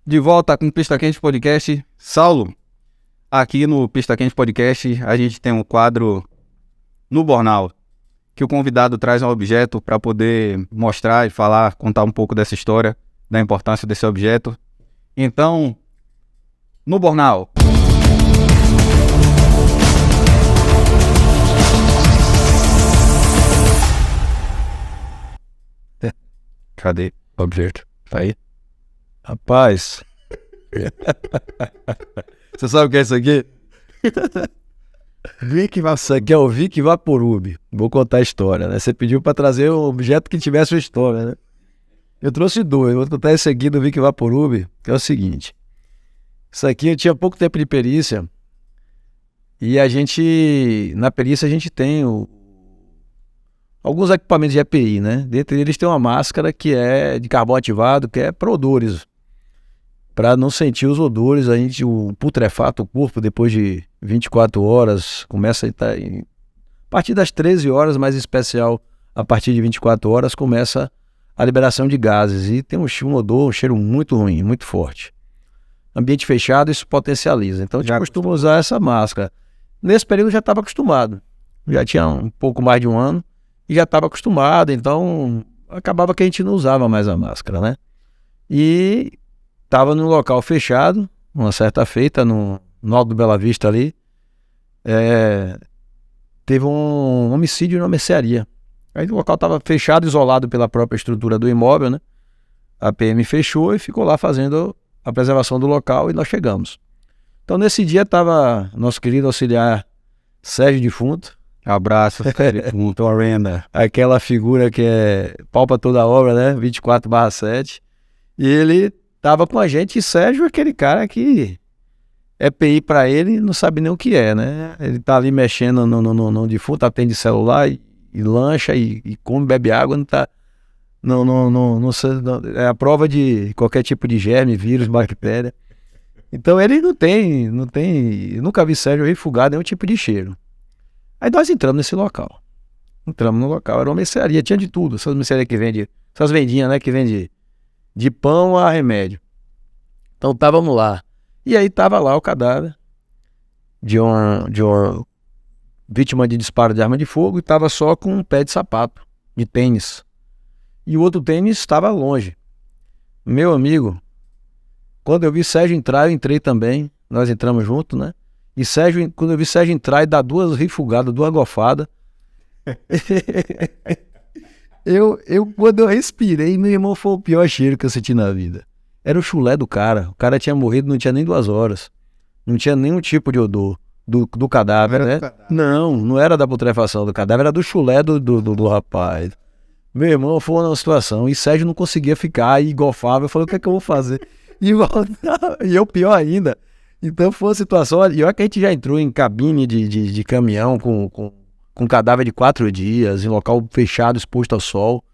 De volta com o Pista Quente Podcast. Saulo, aqui no Pista Quente Podcast a gente tem um quadro no Burnout, que o convidado traz um objeto para poder mostrar e falar, contar um pouco dessa história, da importância desse objeto. Então, no Burnout. Cadê o objeto? Tá aí? Rapaz, você sabe o que é isso aqui? Isso aqui é o Vic Vaporub. Vou contar a história, né? Você pediu para trazer um objeto que tivesse uma história, né? Eu trouxe dois. Vou contar esse aqui do Vic Vaporub, que é o seguinte. Isso aqui eu tinha pouco tempo de perícia e na perícia a gente tem alguns equipamentos de EPI, né? Dentre eles tem uma máscara que é de carbono ativado, que é para odores. Para não sentir os odores, o putrefata o corpo depois de 24 horas, começa a estar a partir das 13 horas, mais especial, a partir de 24 horas, começa a liberação de gases e tem um odor, um cheiro muito ruim, muito forte. Ambiente fechado, isso potencializa. Então a gente costuma usar essa máscara. Nesse período eu já estava acostumado, já tinha um pouco mais de um ano e já estava acostumado, então acabava que a gente não usava mais a máscara, né? E estava num local fechado, uma certa feita, no Alto do Bela Vista ali, teve um homicídio na mercearia. Aí o local estava fechado, isolado pela própria estrutura do imóvel, né? A PM fechou e ficou lá fazendo a preservação do local e nós chegamos. Então nesse dia estava nosso querido auxiliar Sérgio Defunto, Abraço, muito Arena. aquela figura que palpa toda a obra, né? 24/7. E ele estava com a gente, e Sérgio é aquele cara que EPI para ele não sabe nem o que é, né? Ele tá ali mexendo no defunto, atende celular e lancha e come, bebe água, não tá. É a prova de qualquer tipo de germe, vírus, bactéria. Então ele não tem, eu nunca vi Sérgio refugar nenhum tipo de cheiro. Aí nós entramos nesse local. Entramos no local, era uma mercearia, tinha de tudo. Essas mercearias que vende, essas vendinhas, né, que vende de pão a remédio. Então estávamos lá. E aí estava lá o cadáver de uma vítima de disparo de arma de fogo e estava só com um pé de sapato, de tênis. E o outro tênis estava longe. Meu amigo, quando eu vi Sérgio entrar, eu entrei também. Nós entramos junto, né? E Sérgio, quando eu vi Sérgio entrar e dar 2 refugadas, 2 gofadas, quando eu respirei, meu irmão, foi o pior cheiro que eu senti na vida. Era o chulé do cara. O cara tinha morrido, não tinha nem 2 horas. Não tinha nenhum tipo de odor do cadáver, né? Não era da putrefação do cadáver, era do chulé do rapaz. Meu irmão, foi uma situação. E Sérgio não conseguia ficar e gofava. Eu falei, o que é que eu vou fazer? E eu pior ainda. Então foi uma situação. E olha que a gente já entrou em cabine de caminhão com cadáver de 4 dias, em local fechado, exposto ao sol.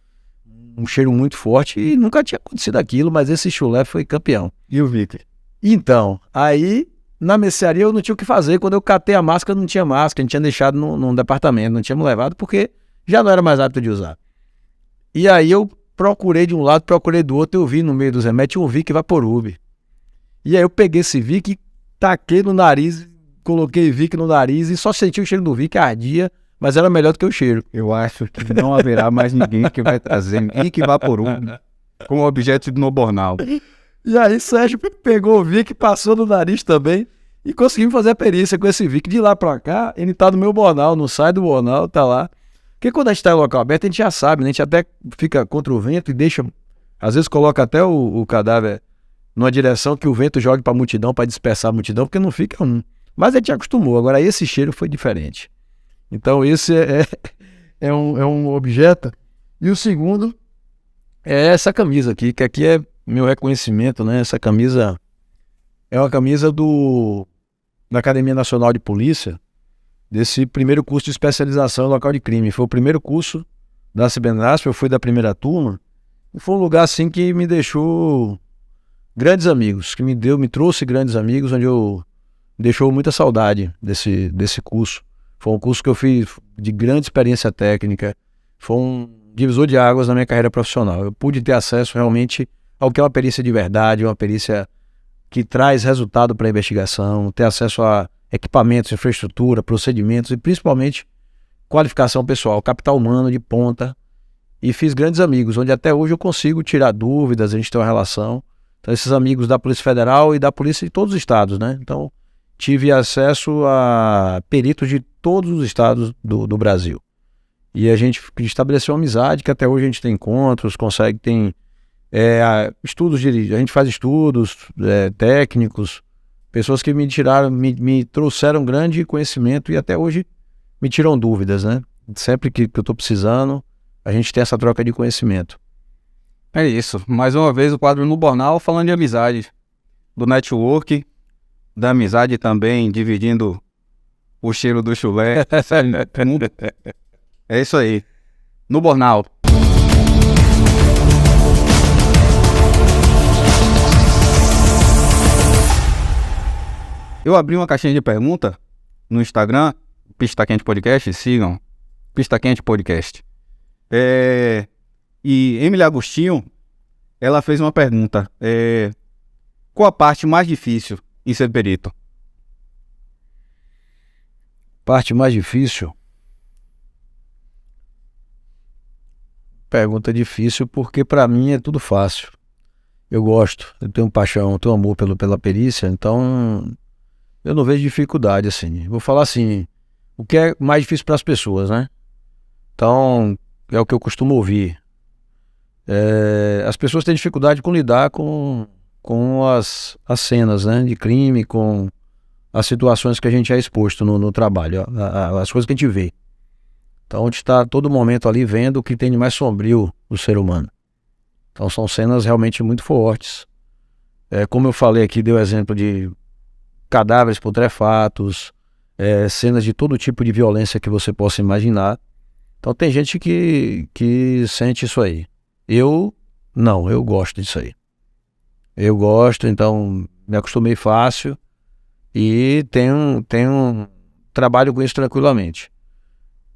Um cheiro muito forte. E nunca tinha acontecido aquilo, mas esse chulé foi campeão. E o Vitor? Então, aí na mercearia eu não tinha o que fazer. Quando eu catei a máscara, não tinha máscara. A gente tinha deixado num departamento, não tínhamos levado, porque já não era mais hábito de usar. E aí eu procurei de um lado, procurei do outro, eu vi no meio dos remédios, tinha um Vic Vaporub. E aí eu peguei esse Vic, taquei no nariz, coloquei Vic no nariz e só senti o cheiro do Vic, ardia, mas era melhor do que o cheiro. Eu acho que não haverá mais ninguém que vai trazer Vic Vaporub como objeto de Nobornal. E aí Sérgio pegou o Vic, passou no nariz também e conseguimos fazer a perícia com esse Vic. De lá pra cá, ele tá no meu bornal, não sai do bornal, tá lá. Porque quando a gente tá em local aberto, a gente já sabe, né? A gente até fica contra o vento e deixa, às vezes coloca até o cadáver numa direção que o vento jogue pra multidão, pra dispersar a multidão, porque não fica um. Mas a gente acostumou. Agora esse cheiro foi diferente. Então esse é um objeto. E o segundo é essa camisa aqui, que aqui é meu reconhecimento, né? Essa camisa é uma camisa da Academia Nacional de Polícia, desse primeiro curso de especialização em local de crime. Foi o primeiro curso da Cibenasp, eu fui da primeira turma, e foi um lugar assim que me deixou grandes amigos, que me trouxe grandes amigos, onde me deixou muita saudade desse curso. Foi um curso que eu fiz de grande experiência técnica, foi um divisor de águas na minha carreira profissional. Eu pude ter acesso realmente ao que é uma perícia de verdade, uma perícia que traz resultado para a investigação, ter acesso a equipamentos, infraestrutura, procedimentos e principalmente qualificação pessoal, capital humano de ponta. E fiz grandes amigos, onde até hoje eu consigo tirar dúvidas, a gente tem uma relação. Então esses amigos da Polícia Federal e da Polícia de todos os estados, né? Então tive acesso a peritos de todos os estados do Brasil. E a gente estabeleceu uma amizade, que até hoje a gente tem encontros, tem estudos, a gente faz estudos técnicos, pessoas que me trouxeram grande conhecimento e até hoje me tiram dúvidas, né? Sempre que eu estou precisando, a gente tem essa troca de conhecimento. É isso. Mais uma vez o quadro no Bornal falando de amizade, do network, da amizade também, dividindo o cheiro do chulé. É isso aí. No Bornal. Eu abri uma caixinha de pergunta no Instagram, Pista Quente Podcast, sigam, Pista Quente Podcast. E Emily Agostinho, ela fez uma pergunta, qual a parte mais difícil em ser perito? Parte mais difícil? Pergunta difícil porque para mim é tudo fácil. Eu gosto, eu tenho paixão, eu tenho amor pela perícia, então eu não vejo dificuldade assim. Vou falar assim, o que é mais difícil para as pessoas, né? Então é o que eu costumo ouvir. As pessoas têm dificuldade com lidar com com as cenas, né, de crime, com as situações que a gente é exposto no trabalho, as coisas que a gente vê. Então a gente está todo momento ali vendo o que tem de mais sombrio do ser humano. Então são cenas realmente muito fortes. Como eu falei aqui, deu exemplo de cadáveres putrefatos, cenas de todo tipo de violência que você possa imaginar. Então tem gente que sente isso aí. Eu gosto disso aí. Eu gosto, então me acostumei fácil e trabalho com isso tranquilamente.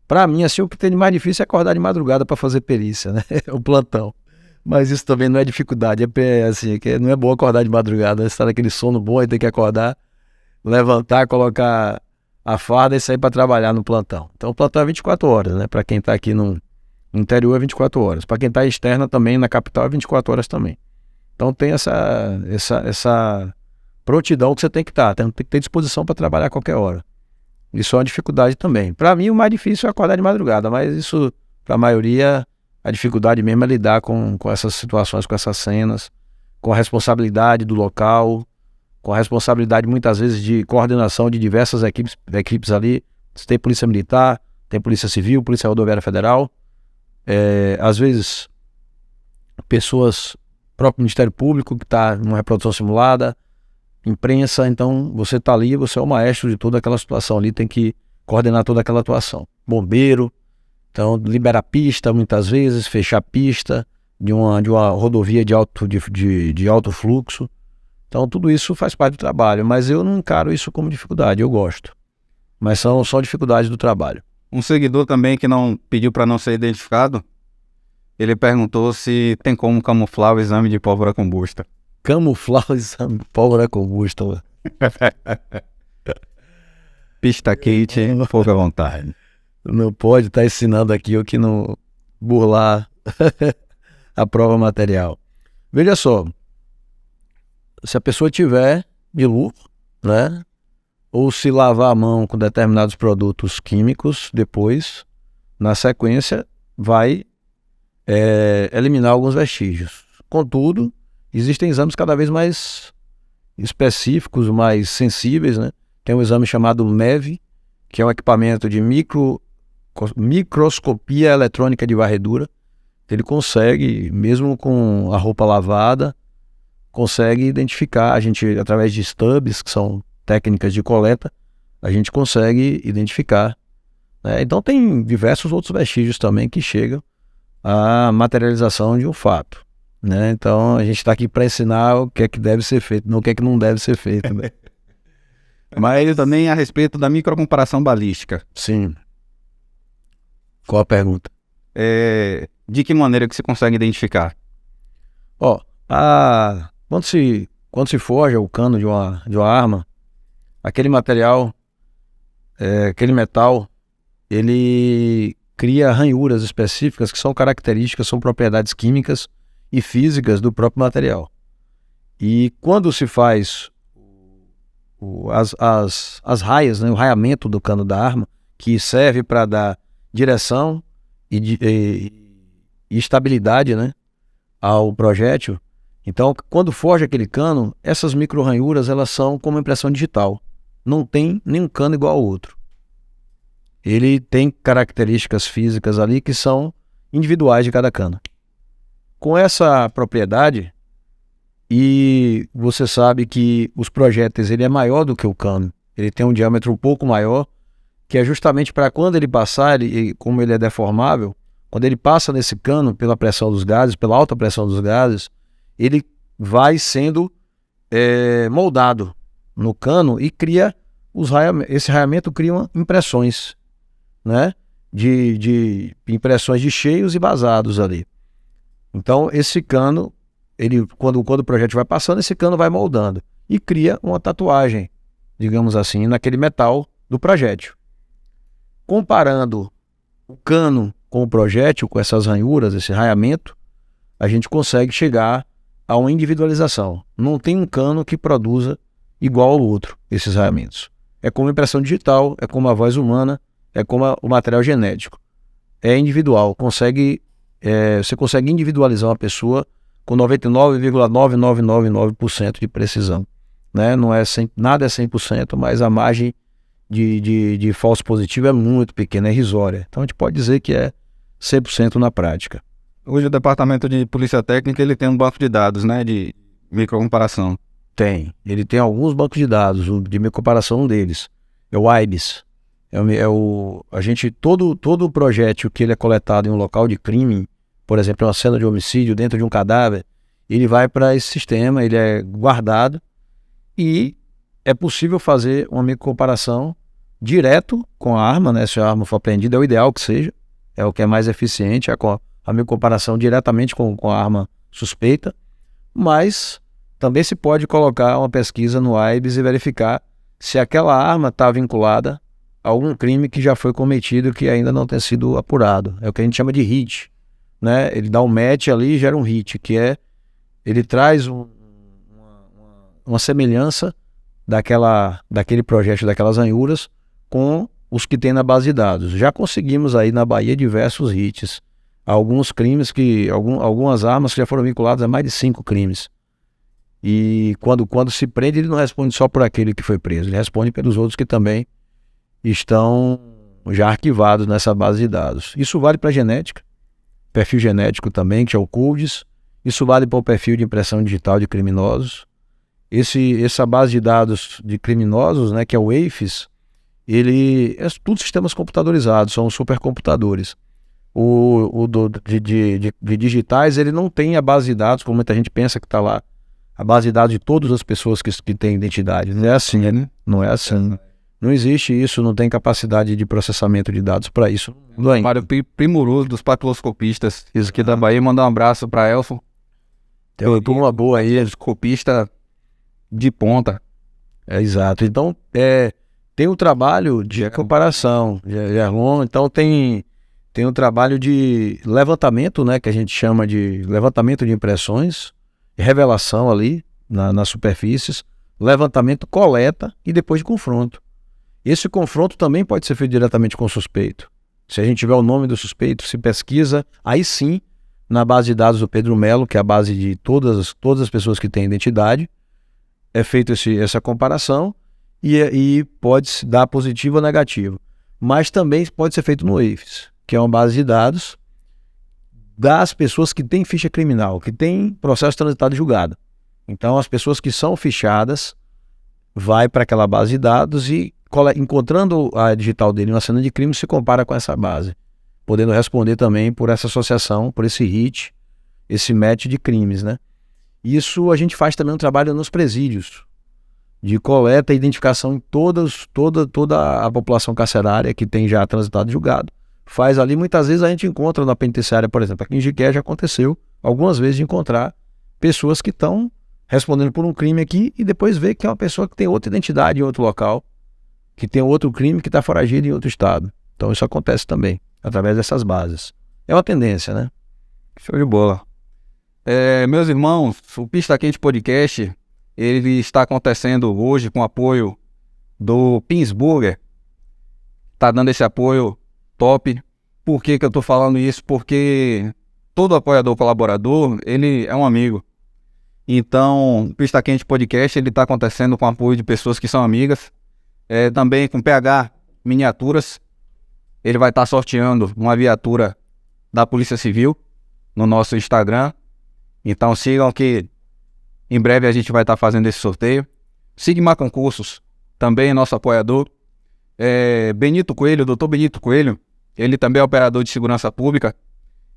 Para mim, assim, o que tem de mais difícil é acordar de madrugada para fazer perícia, né? O plantão. Mas isso também não é dificuldade, assim, que não é bom acordar de madrugada, você está naquele sono bom e tem que acordar, levantar, colocar a farda e sair para trabalhar no plantão. Então o plantão é 24 horas, né? Para quem está aqui no interior é 24 horas. Para quem está externa também, na capital é 24 horas também. Então tem essa prontidão que você tem que estar, tem que ter disposição para trabalhar a qualquer hora. Isso é uma dificuldade também. Para mim o mais difícil é acordar de madrugada, mas isso para a maioria, a dificuldade mesmo é lidar com essas situações, com essas cenas, com a responsabilidade do local, com a responsabilidade muitas vezes de coordenação de diversas equipes ali. Tem polícia militar, tem polícia civil, polícia rodoviária federal, às vezes pessoas, próprio Ministério Público que está numa reprodução simulada, imprensa. Então você está ali, você é o maestro de toda aquela situação ali, tem que coordenar toda aquela atuação. Bombeiro, então liberar pista muitas vezes, fechar pista de uma rodovia de alto fluxo. Então tudo isso faz parte do trabalho, mas eu não encaro isso como dificuldade, eu gosto. Mas são só dificuldades do trabalho. Um seguidor também que não pediu para não ser identificado, ele perguntou se tem como camuflar o exame de pólvora combusta. Camuflar o exame de pólvora combusta. Mano. Pista quente, pouca à vontade. Não pode estar ensinando aqui o que não burlar a prova material. Veja só, se a pessoa tiver de luva, né, ou se lavar a mão com determinados produtos químicos, depois, na sequência, vai eliminar alguns vestígios. Contudo, existem exames cada vez mais específicos, mais sensíveis, né? Tem um exame chamado MEV, que é um equipamento de microscopia eletrônica de varredura. Ele consegue, mesmo com a roupa lavada, consegue identificar, a gente, através de stubs, que são técnicas de coleta, a gente consegue identificar, né? Então tem diversos outros vestígios também que chegam à materialização de um fato, né? Então a gente está aqui para ensinar o que é que deve ser feito, não o que é que não deve ser feito, né? Mas também a respeito da microcomparação balística. Sim. Qual a pergunta? De que maneira que você consegue identificar? Quando se forja o cano de uma arma, aquele material, aquele metal, ele cria ranhuras específicas que são características, são propriedades químicas e físicas do próprio material. E quando se faz as raias, né, o raiamento do cano da arma, que serve para dar direção e estabilidade, né, ao projétil. Então, quando forja aquele cano, essas micro-ranhuras, elas são como impressão digital. Não tem nenhum cano igual ao outro. Ele tem características físicas ali que são individuais de cada cano. Com essa propriedade, e você sabe que os projéteis, ele é maior do que o cano. Ele tem um diâmetro um pouco maior, que é justamente para quando ele passar, como ele é deformável, quando ele passa nesse cano pela pressão dos gases, pela alta pressão dos gases, ele vai sendo moldado no cano e cria esse raiamento cria impressões, né, de impressões de cheios e vazados ali. Então esse cano, quando o projétil vai passando, esse cano vai moldando e cria uma tatuagem, digamos assim, naquele metal do projétil. Comparando o cano com o projétil, com essas ranhuras, esse raiamento, a gente consegue chegar a uma individualização. Não tem um cano que produza igual ao outro, esses raiamentos. É como impressão digital, é como a voz humana, é como o material genético. É individual, você consegue individualizar uma pessoa com 99,9999% de precisão, né? Não é 100, nada é 100%, mas a margem de falso positivo é muito pequena, é irrisória. Então a gente pode dizer que é 100% na prática. Hoje o Departamento de Polícia Técnica ele tem um banco de dados, né, de microcomparação. Ele tem alguns bancos de dados, o de microcomparação, um deles é o IBIS. Todo o projétil que ele é coletado em um local de crime, por exemplo, uma cena de homicídio dentro de um cadáver, ele vai para esse sistema, ele é guardado e é possível fazer uma microcomparação direto com a arma, né? Se a arma for apreendida, é o ideal que seja, é o que é mais eficiente, a microcomparação diretamente com a arma suspeita, mas também se pode colocar uma pesquisa no IBIS e verificar se aquela arma está vinculada a algum crime que já foi cometido que ainda não tem sido apurado. É o que a gente chama de hit, né? Ele dá um match ali e gera um hit, que é, ele traz uma semelhança daquele projétil, daquelas ranhuras, com os que tem na base de dados. Já conseguimos aí na Bahia diversos hits, alguns crimes algumas armas que já foram vinculadas a mais de 5 crimes. E quando se prende, ele não responde só por aquele que foi preso, ele responde pelos outros que também estão já arquivados nessa base de dados. Isso vale para genética, perfil genético também, que é o CULDIS. Isso vale para o perfil de impressão digital de criminosos. Essa base de dados de criminosos, né, que é o EIFES, ele é tudo sistemas computadorizados, são supercomputadores. De digitais, ele não tem a base de dados, como muita gente pensa que está lá, a base de dados de todas as pessoas que têm identidade. Não é assim, né? Não é assim. Não existe isso, não tem capacidade de processamento de dados para isso. Um trabalho primoroso dos papiloscopistas. Isso aqui da Bahia, mandar um abraço para Elson. Tem uma turma boa aí. Papiloscopista de ponta. Exato. Então, tem um trabalho de comparação, Gerlon. Então, tem um trabalho de levantamento, né, que a gente chama de levantamento de impressões, revelação ali nas superfícies, levantamento, coleta e depois de confronto. Esse confronto também pode ser feito diretamente com o suspeito. Se a gente tiver o nome do suspeito, se pesquisa, aí sim, na base de dados do Pedro Melo, que é a base de todas as pessoas que têm identidade, é feita essa comparação e pode se dar positivo ou negativo. Mas também pode ser feito no EIFES, que é uma base de dados das pessoas que têm ficha criminal, que têm processo transitado e julgado. Então, as pessoas que são fichadas vai para aquela base de dados e, encontrando a digital dele em uma cena de crime, se compara com essa base, podendo responder também por essa associação, por esse hit, esse match de crimes, né? Isso a gente faz também um trabalho nos presídios, de coleta e identificação em toda a população carcerária que tem já transitado e julgado. Faz ali, muitas vezes a gente encontra na penitenciária, por exemplo, aqui em Jiqué já aconteceu algumas vezes de encontrar pessoas que estão respondendo por um crime aqui e depois ver que é uma pessoa que tem outra identidade em outro local, que tem outro crime, que está foragido em outro estado. Então isso acontece também, através dessas bases. É uma tendência, né? Show de bola. Meus irmãos, o Pista Quente Podcast, ele está acontecendo hoje com o apoio do Pinsburger. Está dando esse apoio top. Por que eu estou falando isso? Porque todo apoiador colaborador, ele é um amigo. Então, o Pista Quente Podcast, ele está acontecendo com o apoio de pessoas que são amigas. Também com PH Miniaturas. Ele vai estar sorteando uma viatura da Polícia Civil no nosso Instagram. Então sigam que em breve a gente vai estar fazendo esse sorteio. Sigma Concursos, também nosso apoiador. Benito Coelho, Dr. Benito Coelho, ele também é operador de segurança pública.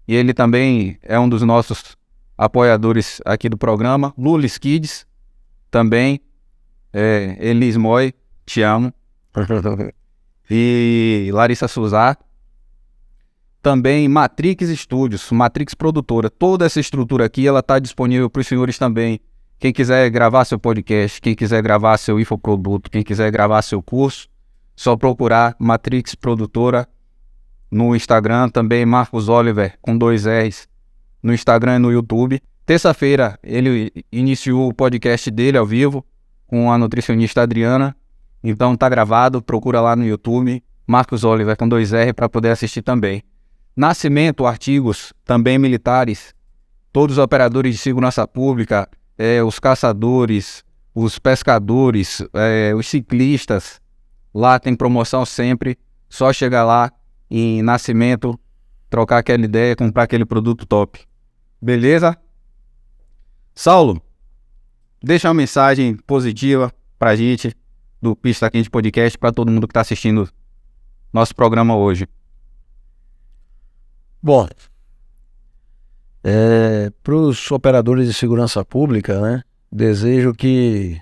E ele também é um dos nossos apoiadores aqui do programa. Lulis Kids, também. Elis Moy, te amo. E Larissa Suzar. Também Matrix Studios, Matrix Produtora. Toda essa estrutura aqui, ela está disponível para os senhores também. Quem quiser gravar seu podcast, quem quiser gravar seu infoproduto, quem quiser gravar seu curso, só procurar Matrix Produtora no Instagram. Também Marcos Oliver, com 2 R's, no Instagram e no YouTube. Terça-feira, ele iniciou o podcast dele ao vivo, com a nutricionista Adriana. Então tá gravado, procura lá no YouTube, Marcos Oliver, com 2 R, para poder assistir também. Nascimento, artigos, também militares, todos os operadores de segurança pública, os caçadores, os pescadores, os ciclistas, lá tem promoção sempre, só chegar lá em Nascimento, trocar aquela ideia, comprar aquele produto top. Beleza? Saulo, deixa uma mensagem positiva pra gente do Pista Quente Podcast, pra todo mundo que tá assistindo nosso programa hoje. Bom, para os operadores de segurança pública, né, desejo que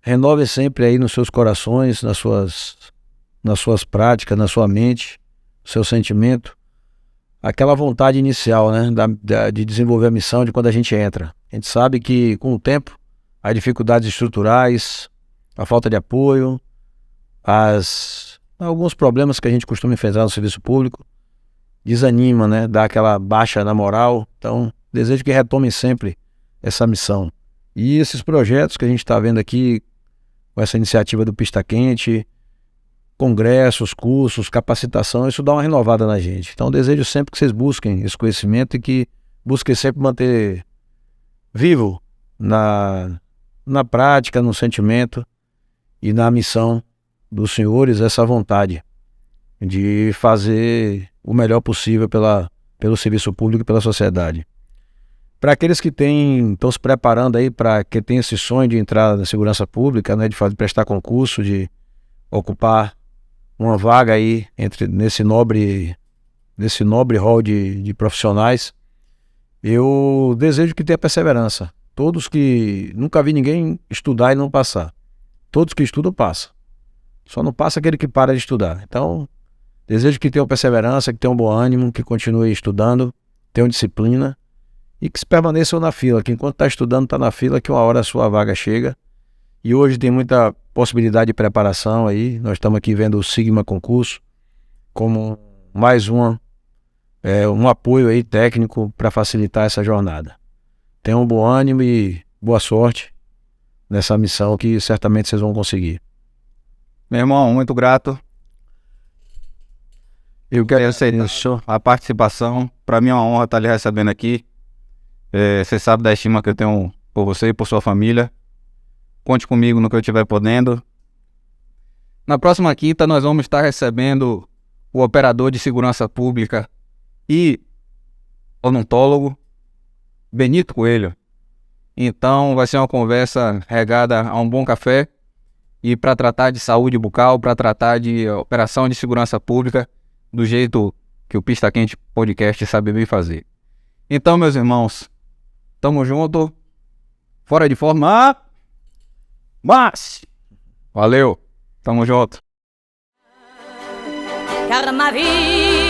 renove sempre aí nos seus corações, nas suas práticas, na sua mente, seu sentimento, aquela vontade inicial, né, de desenvolver a missão de quando a gente entra. A gente sabe que com o tempo, as dificuldades estruturais, a falta de apoio, alguns problemas que a gente costuma enfrentar no serviço público, desanima, né, dá aquela baixa na moral. Então, desejo que retomem sempre essa missão. E esses projetos que a gente está vendo aqui, com essa iniciativa do Pista Quente, congressos, cursos, capacitação, isso dá uma renovada na gente. Então, desejo sempre que vocês busquem esse conhecimento e que busquem sempre manter vivo na prática, no sentimento e na missão dos senhores essa vontade de fazer o melhor possível pelo serviço público e pela sociedade. Para aqueles que estão se preparando aí, para que tem esse sonho de entrar na segurança pública, né, de prestar concurso, de ocupar uma vaga aí nesse nobre rol de profissionais, eu desejo que tenha perseverança. Todos que... Nunca vi ninguém estudar e não passar. Todos que estudam, passam. Só não passa aquele que para de estudar. Então, desejo que tenham perseverança, que tenham bom ânimo, que continue estudando, tenham disciplina e que permaneçam na fila, que enquanto está estudando, está na fila, que uma hora a sua vaga chega. E hoje tem muita possibilidade de preparação aí. Nós estamos aqui vendo o Sigma Concurso como mais um apoio aí técnico para facilitar essa jornada. Tenham um bom ânimo e boa sorte nessa missão que certamente vocês vão conseguir. Meu irmão, muito grato. Eu quero a participação. Para mim é uma honra estar lhe recebendo aqui. Você sabe da estima que eu tenho por você e por sua família. Conte comigo no que eu estiver podendo. Na próxima quinta nós vamos estar recebendo o operador de segurança pública e odontólogo Benito Coelho. Então vai ser uma conversa regada a um bom café e para tratar de saúde bucal, para tratar de operação de segurança pública do jeito que o Pista Quente Podcast sabe bem fazer. Então, meus irmãos, tamo junto, fora de forma, mas valeu, tamo junto. Car ma vie